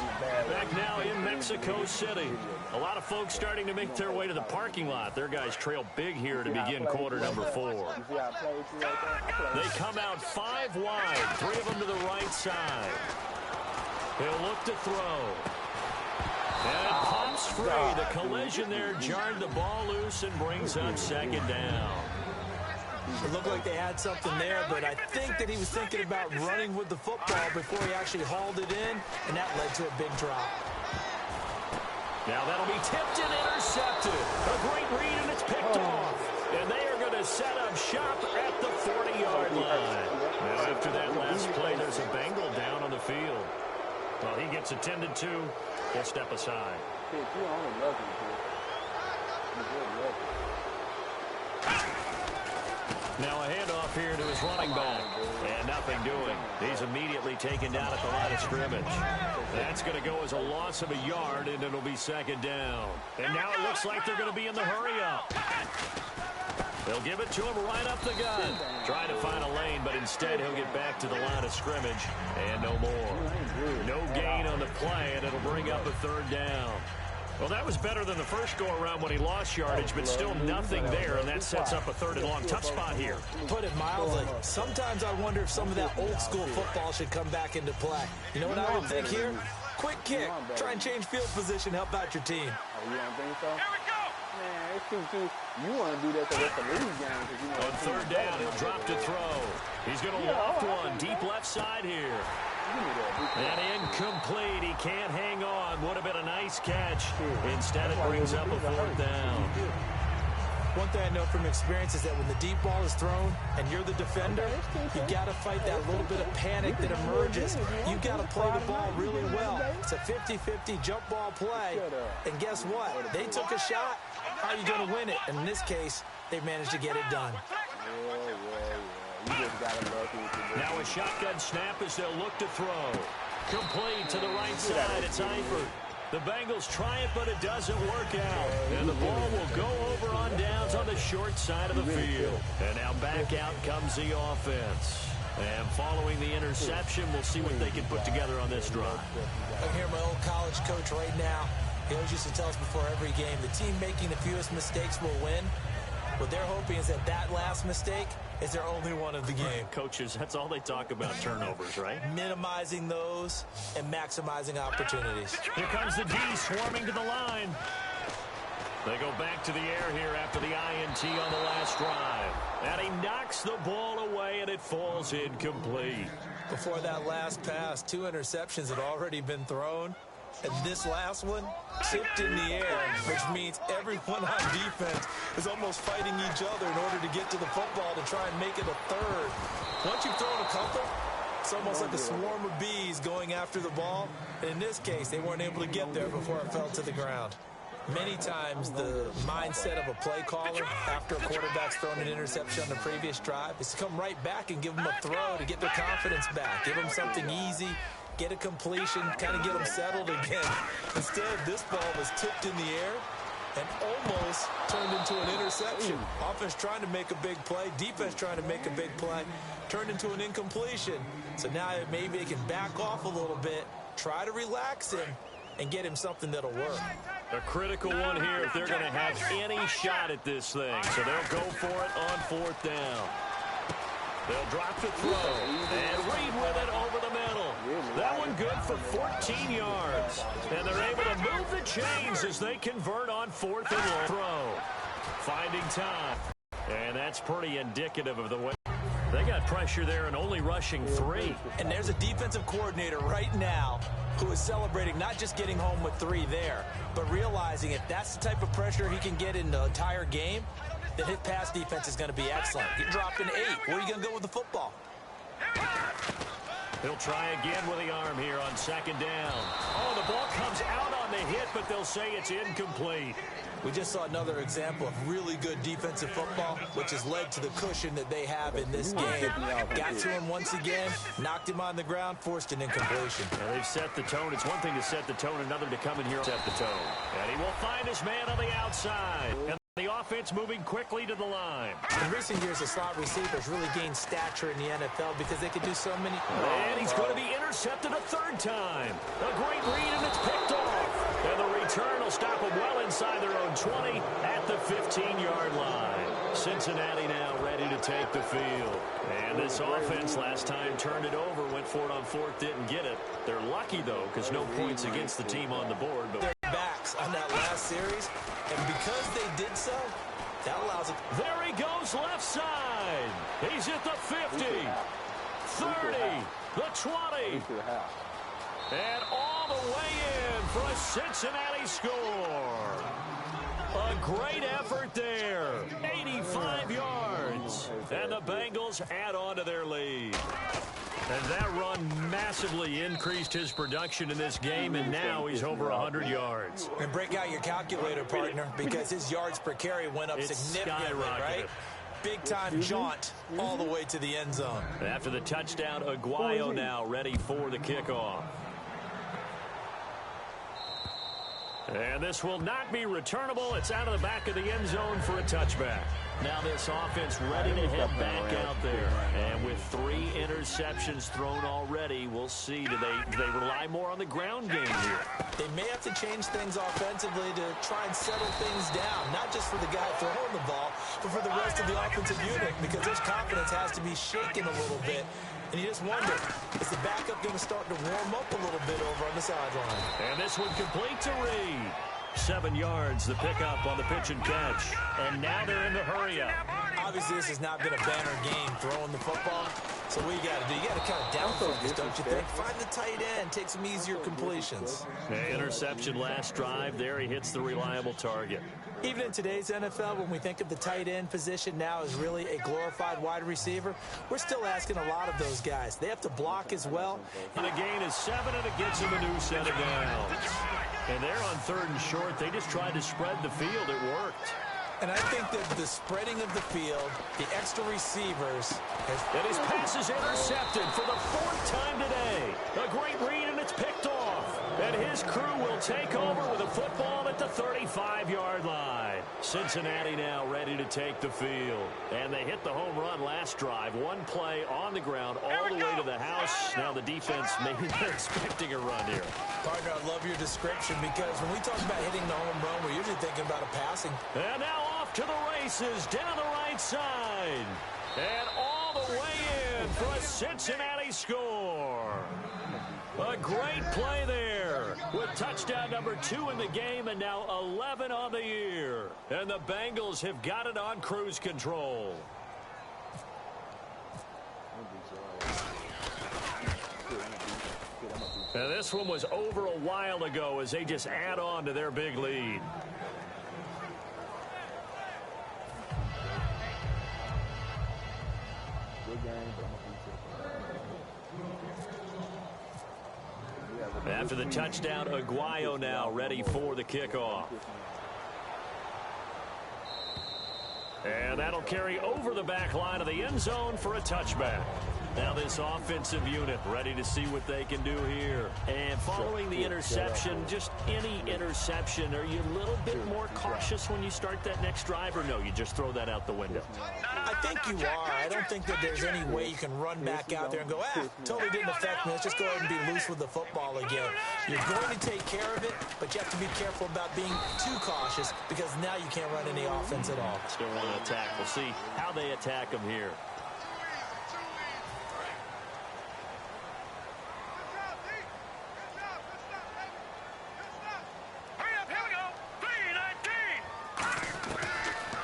Back now in Mexico City. A lot of folks starting to make their way to the parking lot. Their guys trail big here to begin quarter number 4. They come out 5 wide, 3 of them to the right side. He'll look to throw. And it pops free. The collision there jarred the ball loose and brings up second down. It looked like they had something there, but I think that he was thinking about running with the football before he actually hauled it in, and that led to a big drop. Now that'll be tipped and intercepted. A great read, and it's picked off. And they are going to set up shop at the 40-yard line. Now after that last play, there's a Bengal down on the field. Well, he gets attended to. He'll step aside. Now a handoff here to his running back. And nothing doing. He's immediately taken down at the line of scrimmage. That's going to go as a loss of a yard, and it'll be second down. And now it looks like they're going to be in the hurry-up. They'll give it to him right up the gut. Trying to find a lane, but instead he'll get back to the line of scrimmage. And no more. No gain on the play, and it'll bring up a third down. Well, that was better than the first go-around when he lost yardage, but still nothing there, and that sets up a third and long. Tough spot here. Put it mildly. Sometimes I wonder if some of that old-school football should come back into play. You know what I would think here? Quick kick. Try and change field position, help out your team. Oh, you don't think so? Here we go. Man, it's too. You want to do that so that's the league game. You know, on third down, he'll drop to throw. He's going to loft one deep left side here. And incomplete. He can't hang on. Would have been a nice catch. Instead, it brings up a fourth down. One thing I know from experience is that when the deep ball is thrown and you're the defender, you got to fight that little bit of panic that emerges. You got to play the ball really well. It's a 50-50 jump ball play. And guess what? They took a shot. How are you going to win it? And in this case, they managed to get it done. Now a shotgun snap as they'll look to throw. Complete to the right side. It's Eifert. The Bengals try it, but it doesn't work out. And the ball will go over on downs on the short side of the field. And now back out comes the offense. And following the interception, we'll see what they can put together on this drive. I hear my old college coach right now. He always used to tell us before every game, the team making the fewest mistakes will win. What they're hoping is that last mistake is their only one of the game. Coaches, that's all they talk about, turnovers, right? Minimizing those and maximizing opportunities. Here comes the D swarming to the line. They go back to the air here after the INT on the last drive. And he knocks the ball away, and it falls incomplete. Before that last pass, 2 interceptions had already been thrown. And this last one tipped in the air, which means everyone on defense is almost fighting each other in order to get to the football to try and make it a third. Once you've thrown a couple, it's almost like a swarm of bees going after the ball. And in this case, they weren't able to get there before it fell to the ground. Many times the mindset of a play caller after a quarterback's thrown an interception on the previous drive is to come right back and give them a throw to get their confidence back. Give them something easy, get a completion, kind of get them settled again. Instead, this ball was tipped in the air and almost turned into an interception. Offense trying to make a big play, defense trying to make a big play, turned into an incompletion. So now maybe they can back off a little bit, try to relax him, and get him something that'll work. A critical one here if they're going to have any shot at this thing. So they'll go for it on 4th down. They'll drop the throw, and Reed with it over the middle. That one good for 14 yards. And they're able to move the chains as they convert on 4th and long throw. Finding time. And that's pretty indicative of the way. They got pressure there and only rushing 3. And there's a defensive coordinator right now who is celebrating not just getting home with 3 there, but realizing if that's the type of pressure he can get in the entire game, then his pass defense is going to be excellent. Get dropped in 8. Where are you going to go with the football? He'll try again with the arm here on 2nd down. Oh, the ball comes out on the hit, but they'll say it's incomplete. We just saw another example of really good defensive football, which has led to the cushion that they have in this game. Got to him once again, knocked him on the ground, forced an incompletion. And they've set the tone. It's one thing to set the tone, another to come in here and set the tone. And he will find his man on the outside. And the offense moving quickly to the line. In recent years, the slot receivers really gained stature in the NFL because they could do so many. And he's going to be intercepted a 3rd time. A great read, and it's picked off. And the return will stop them well inside their own 20 at the 15-yard line. Cincinnati now ready to take the field. And this offense last time turned it over, went for it on 4th, didn't get it. They're lucky, though, because no points against the team on the board. But their backs on that last series, and because they did so, that allows it. There he goes left side. He's at the 50, 30, the 20. And all the way in for a Cincinnati score. A great effort there. 85 yards. And the Bengals add on to their lead. And that run massively increased his production in this game, and now he's over 100 yards. And break out your calculator, partner, because his yards per carry went up significantly, right? Big-time jaunt all the way to the end zone. After the touchdown, Aguayo now ready for the kickoff. And this will not be returnable. It's out of the back of the end zone for a touchback. Now this offense ready to head back out there. And with 3 interceptions thrown already, we'll see. Do they rely more on the ground game here? They may have to change things offensively to try and settle things down. Not just for the guy throwing the ball, but for the rest of the offensive unit, because his confidence has to be shaken a little bit. And you just wonder, is the backup going to start to warm up a little bit over on the sideline? And this one complete to Reed. 7 yards, the pickup on the pitch and catch. And now they're in the hurry-up. Obviously, this has not been a banner game throwing the football. So what you got to do, you got to kind of downfocus, don't you think? Find the tight end, take some easier completions. Interception last drive. There he hits the reliable target. Even in today's NFL, when we think of the tight end position now as really a glorified wide receiver, we're still asking a lot of those guys. They have to block as well. And a gain is 7, and it gets him a new set of downs. And they're on 3rd and short. They just tried to spread the field. It worked. And I think that the spreading of the field, the extra receivers. And his pass is intercepted for the 4th time today. A great read, and it's picked off. And his crew will take over with a football at the 35-yard line. Cincinnati now ready to take the field. And they hit the home run last drive. 1 play on the ground all the way to the house. Now the defense, maybe they're expecting a run here. Partner, I love your description, because when we talk about hitting the home run, we're usually thinking about a passing. And now off to the races down the right side. And all the way in for a Cincinnati score. A great play there with touchdown number 2 in the game, and now 11 on the year. And the Bengals have got it on cruise control. And this one was over a while ago as they just add on to their big lead. After the touchdown, Aguayo now ready for the kickoff. And that'll carry over the back line of the end zone for a touchback. Now this offensive unit ready to see what they can do here. And following the interception, just any interception, are you a little bit more cautious when you start that next drive, or no, you just throw that out the window? I think you are. I don't think that there's any way you can run back out there and go, totally didn't affect me. Let's just go ahead and be loose with the football again. You're going to take care of it, but you have to be careful about being too cautious because now you can't run any offense at all. Still want to attack. We'll see how they attack them here.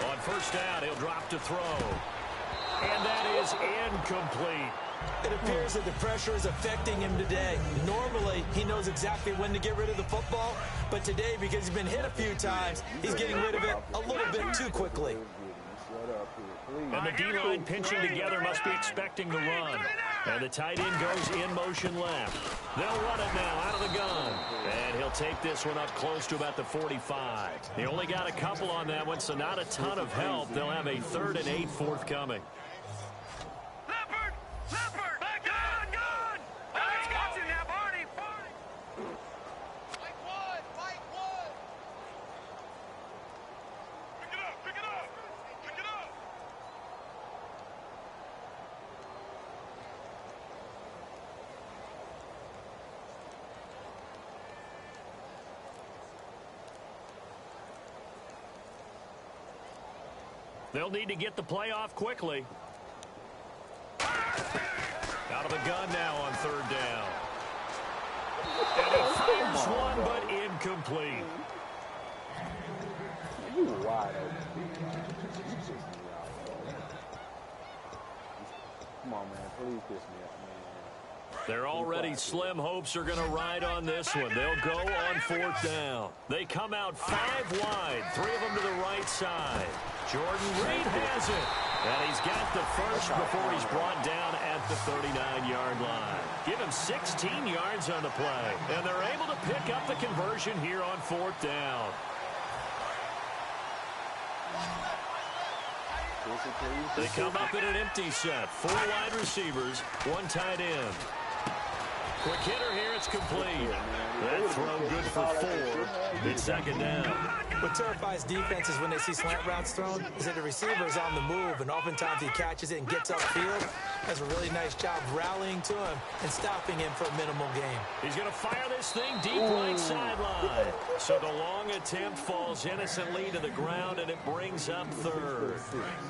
On first down, he'll drop to throw. And that is incomplete. It appears that the pressure is affecting him today. Normally, he knows exactly when to get rid of the football, but today, because he's been hit a few times, he's getting rid of it a little bit too quickly. And the D-line pinching together must be expecting the run. And the tight end goes in motion left. They'll run it now out of the gun. And he'll take this one up close to about the 45. He only got a couple on that one, so not a ton of help. They'll have a 3rd and 8 forthcoming. They'll need to get the play off quickly. Out of the gun now on 3rd down. And he fires one, but incomplete. You were wide open. Come on, man. Please piss me off, man. They're already slim hopes are going to ride on this one. They'll go on 4th down. They come out 5 wide, 3 of them to the right side. Jordan Reed has it. And he's got the first before he's brought down at the 39-yard line. Give him 16 yards on the play. And they're able to pick up the conversion here on 4th down. They come up in an empty set. 4 wide receivers, 1 tight end. Quick hitter here, it's complete. That throw good for 4. It's 2nd down. What terrifies defenses when they see slant routes thrown is that the receiver is on the move, and oftentimes he catches it and gets upfield. Does a really nice job rallying to him and stopping him for a minimal gain. He's going to fire this thing deep right sideline. So the long attempt falls innocently to the ground, and it brings up 3rd.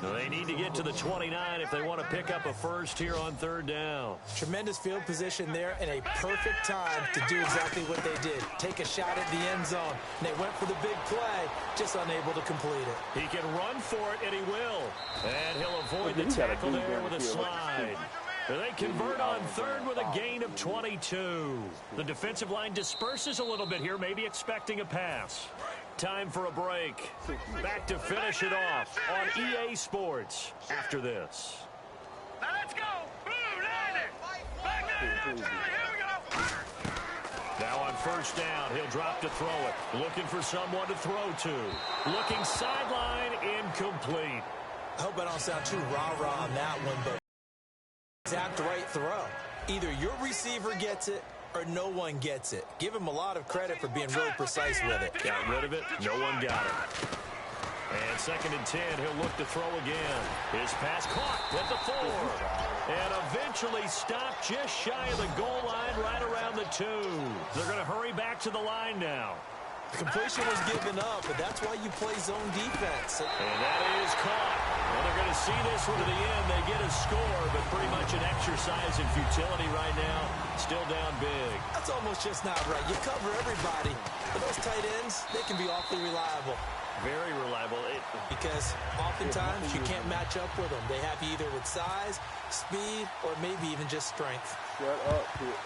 They need to get to the 29 if they want to pick up a first here on 3rd down. Tremendous field position there and a perfect time to do exactly what they did. Take a shot at the end zone. And they went for the big play, just unable to complete it. He can run for it, and he will. And he'll avoid the tackle there with a slide. They convert on 3rd with a gain of 22. The defensive line disperses a little bit here, maybe expecting a pass. Time for a break. Back to finish it off on EA Sports after this. Now let's go. Blue, back there. Here we go. Now on first down, he'll drop to throw it. Looking for someone to throw to. Looking sideline, incomplete. I hope I don't sound too rah-rah on that one, but exact right throw. Either your receiver gets it or no one gets it. Give him a lot of credit for being really precise with it. Got rid of it. No one got it. And 2nd and 10, he'll look to throw again. His pass caught at the 4. And eventually stopped just shy of the goal line right around the 2. They're going to hurry back to the line now. The completion was given up, but that's why you play zone defense. And that is caught. Well, they're going to see this one to the end. They get a score, but pretty much an exercise in futility right now. Still down big. That's almost just not right. You cover everybody, but those tight ends, they can be awfully reliable. Very reliable. Because oftentimes you can't match up with them. They have you either with size, speed, or maybe even just strength. Shut up, please.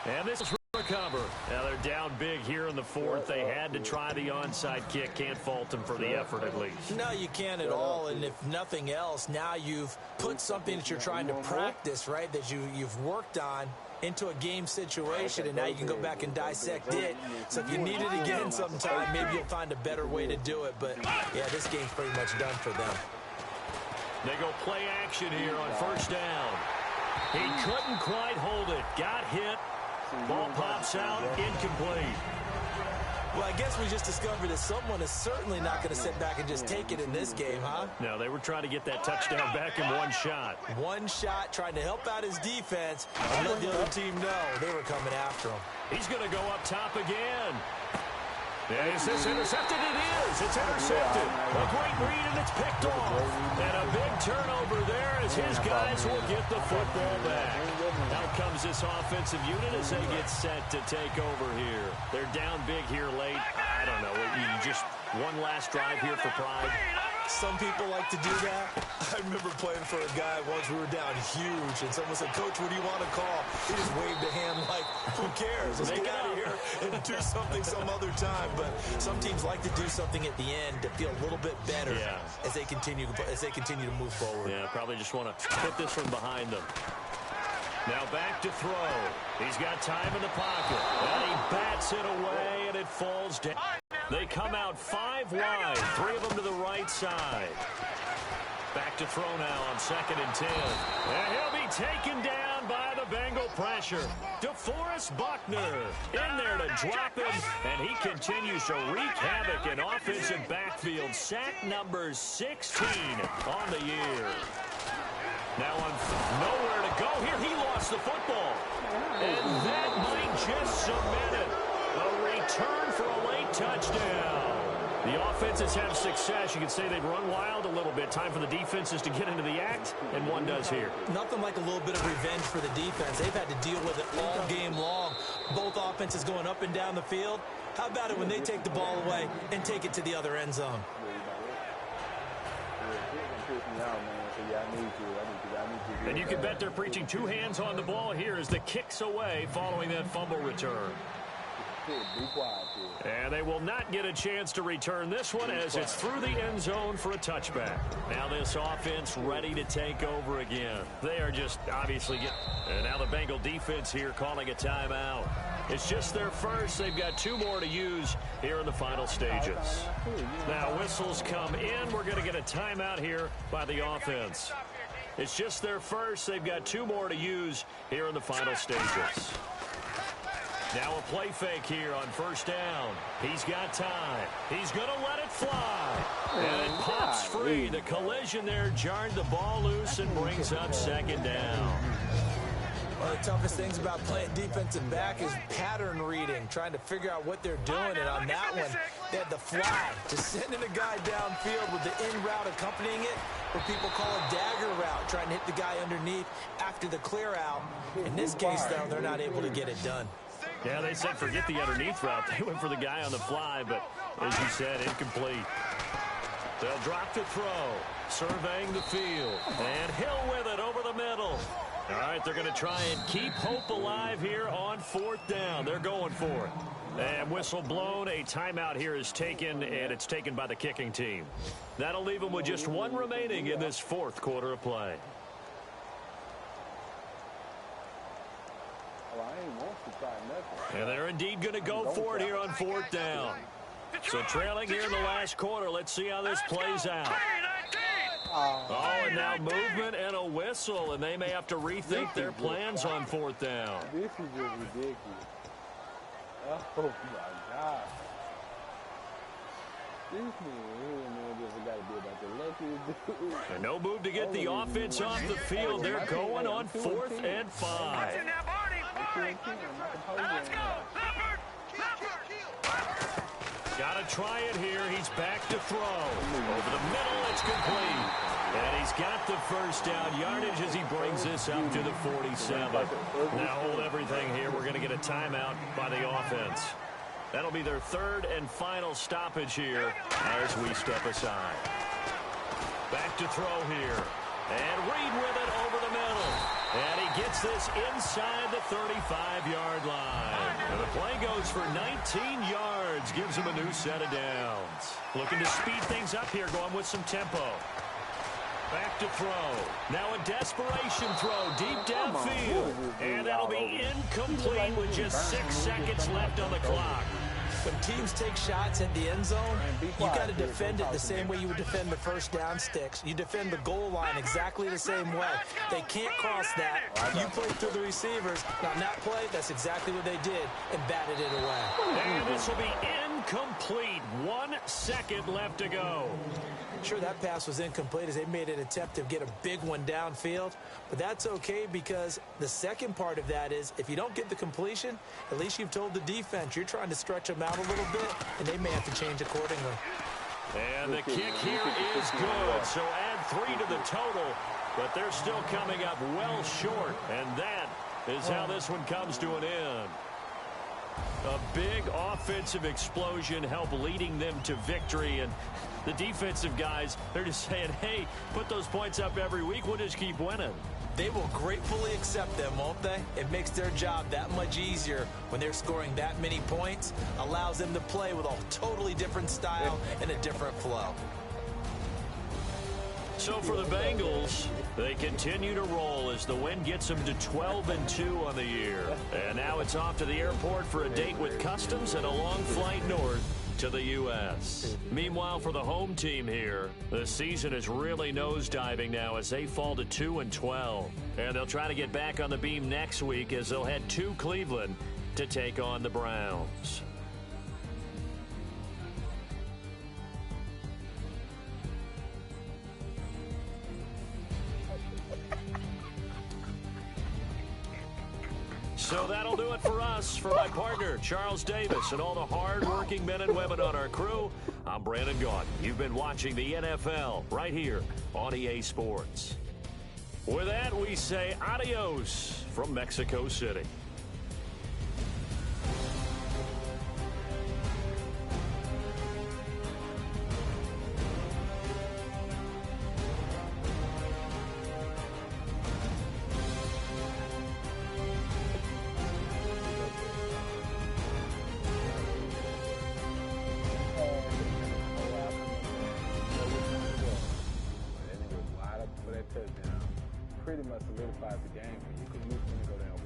And this is recover. Now they're down big here in the 4th. They had to try the onside kick. Can't fault them for the effort at least. No, you can't at all. And if nothing else, now you've put something that you're trying to practice, right, that you've worked on into a game situation, and now you can go back and dissect it. So if you need it again sometime, maybe you'll find a better way to do it. But, yeah, this game's pretty much done for them. They go play action here on first down. He couldn't quite hold it. Got hit. Ball pops out. Incomplete. Well, I guess we just discovered that someone is certainly not going to sit back and just take it in this game, huh? No, they were trying to get that touchdown back in one shot. One shot, trying to help out his defense and let the other team know they were coming after him. He's going to go up top again. Is this intercepted? It is. It's intercepted. A great read, and it's picked off. And a big turnover there as his guys will get the football back. Out comes this offensive unit as they get set to take over here. They're down big here late. I don't know. You just one last drive here for pride. Some people like to do that. I remember playing for a guy once. We were down huge, and someone said, "Coach, what do you want to call?" He just waved a hand like, who cares? Let's get out of here and do something some other time. But some teams like to do something at the end to feel a little bit better as they continue to move forward. Yeah, probably just want to put this one behind them. Now back to throw. He's got time in the pocket. And he bats it away, and it falls down. They come out 5 wide, 3 of them to the right side. Back to throw now on 2nd and 10. And he'll be taken down by the Bengal pressure. DeForest Buckner in there to drop him, and he continues to wreak havoc in offensive backfield. Sack number 16 on the year. Now on nowhere to go here. He lost the football. And that might just cement it. A return for a late touchdown. The offenses have success. You can say they've run wild a little bit. Time for the defenses to get into the act, and one does here. Nothing like a little bit of revenge for the defense. They've had to deal with it all game long. Both offenses going up and down the field. How about it when they take the ball away and take it to the other end zone? And you can bet they're preaching 2 hands on the ball here as the kick's away following that fumble return. And they will not get a chance to return this one as it's through the end zone for a touchback. Now this offense ready to take over again. They are just obviously and now the Bengal defense here calling a timeout. It's just their first. They've got 2 more to use here in the final stages. Now whistles come in. We're going to get a timeout here by the offense. It's just their first. They've got 2 more to use here in the final stages. Now a play fake here on first down. He's got time. He's going to let it fly. And it pops free. The collision there jarred the ball loose and brings up 2nd down. One of the toughest things about playing defensive back is pattern reading, trying to figure out what they're doing. And on that one, they had the fly, just sending a guy downfield with the in route accompanying it, what people call a dagger route, trying to hit the guy underneath after the clear out. In this case, though, they're not able to get it done. Yeah, they said forget the underneath route. They went for the guy on the fly, but as you said, incomplete. They'll drop to throw, surveying the field, and Hill with it over the middle. All right, they're going to try and keep hope alive here on 4th down. They're going for it. And whistle blown. A timeout here is taken, and it's taken by the kicking team. That'll leave them with just 1 remaining in this 4th quarter of play. And they're indeed going to go for it here on 4th down. So trailing here in the last quarter. Let's see how this plays out. Oh, and now movement and a whistle, and they may have to rethink their plans on 4th down. This is just ridiculous. Oh, my God. This man just got to be about the luckiest dude. And no move to get the offense off the field. They're going on 4th and 5. Let's go. Got to try it here. He's back to throw. Over the middle, it's complete. And he's got the first down yardage as he brings this up to the 47. Now hold everything here. We're going to get a timeout by the offense. That'll be their 3rd and final stoppage here as we step aside. Back to throw here. And Reed with it over the middle. And he gets this inside the 35-yard line. And the play goes for 19 yards. Gives him a new set of downs. Looking to speed things up here, going with some tempo. Back to throw. Now a desperation throw deep downfield. And that'll be incomplete with just 6 seconds left on the clock. When teams take shots at the end zone, be you quiet, got to kid. defend Don't it the talk to same me. way you would defend the first down sticks. You defend the goal line exactly the same way. They can't cross that. You play through the receivers. Now, on that play, that's exactly what they did and batted it away. And this will be incomplete. 1 second left to go. Sure, that pass was incomplete as they made an attempt to get a big one downfield, but that's okay because the second part of that is if you don't get the completion, at least you've told the defense you're trying to stretch them out a little bit, and they may have to change accordingly. And the kick here is good, so add 3 to the total, but they're still coming up well short, and that is how this one comes to an end. A big offensive explosion helped leading them to victory, and the defensive guys, they're just saying, hey, put those points up every week, we'll just keep winning. They will gratefully accept them, won't they? It makes their job that much easier when they're scoring that many points, allows them to play with a totally different style and a different flow. So for the Bengals, they continue to roll as the win gets them to 12-2 on the year. And now it's off to the airport for a date with Customs and a long flight north to the U.S. Meanwhile, for the home team here, the season is really nosediving now as they fall to 2-12. And they'll try to get back on the beam next week as they'll head to Cleveland to take on the Browns. So that'll do it for us. For my partner, Charles Davis, and all the hard-working men and women on our crew, I'm Brandon Gaudin. You've been watching the NFL right here on EA Sports. With that, we say adios from Mexico City. Touchdown pretty much solidified the game for you because you was going to go down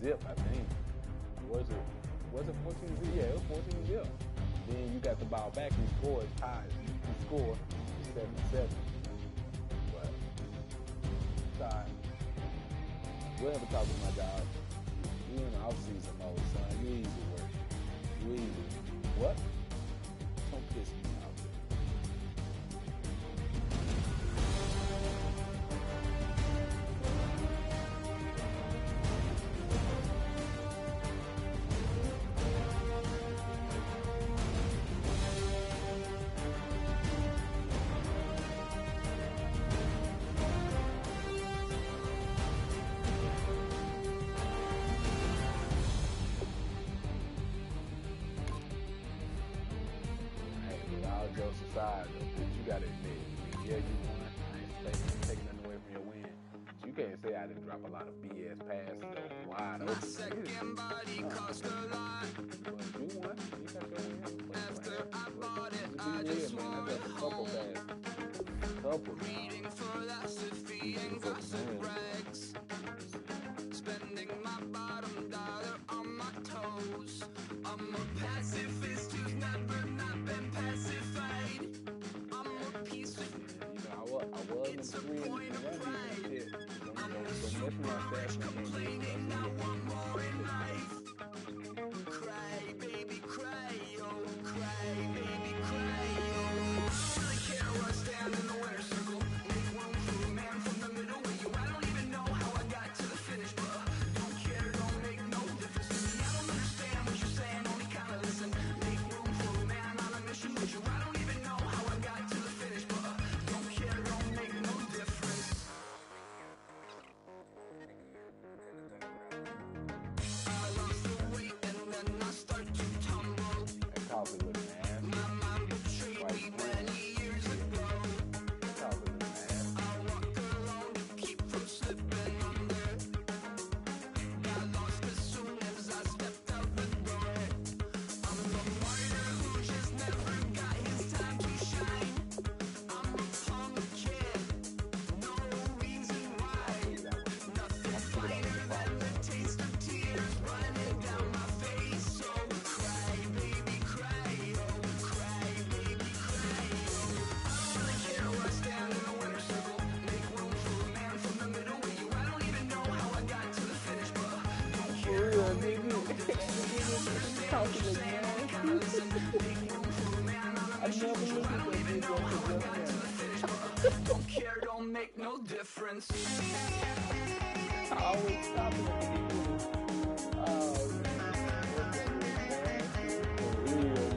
14-0, I think. Was it 14-0? Yeah, it was 14-0. Then you got the ball back and scored, tied. You scored 7-7. But sorry. We'll have a talk with my dog. You in the off-season mode, son. You easy work. You easy. What? Don't piss me off. Jokes aside, though, you gotta admit, yeah, you won. I ain't taking nothing away from your win. But you can't say I didn't drop a lot of BS passes that were wide open. My second body cost a lot. But you won. You got your win. After I bought it, I just want it home. Couple. Reading philosophy and gossip rags. Spending my bottom dollar on my toes. I'm a pacifist who's never not been pacified. I'm a piece of I was it's a point of pride. I'm complaining, not one more in life. Cry, baby, cry, oh, cry, baby, cry, oh. Really care where I stand in the winner's circle. talking again. I never looked at that video until just now. Don't care, don't make no difference. I always stop and look at the video. Oh, man. For real,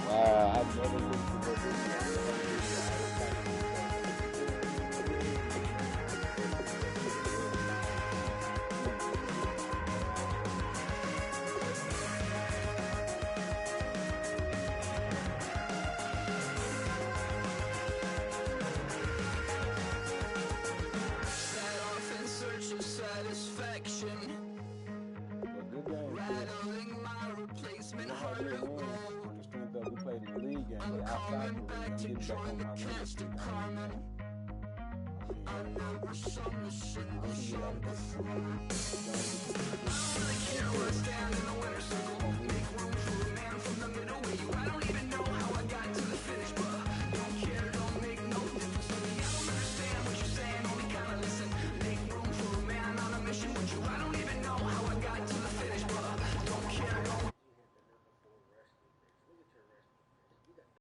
wow, I've never looked at that video. Set off in search of satisfaction. Good game. Rattling my replacement heart of gold. The strength of we played in the league game, they outside me. I'm getting back on my Cast of karma. I know we're some shit we shall before. Like heroes stand in the way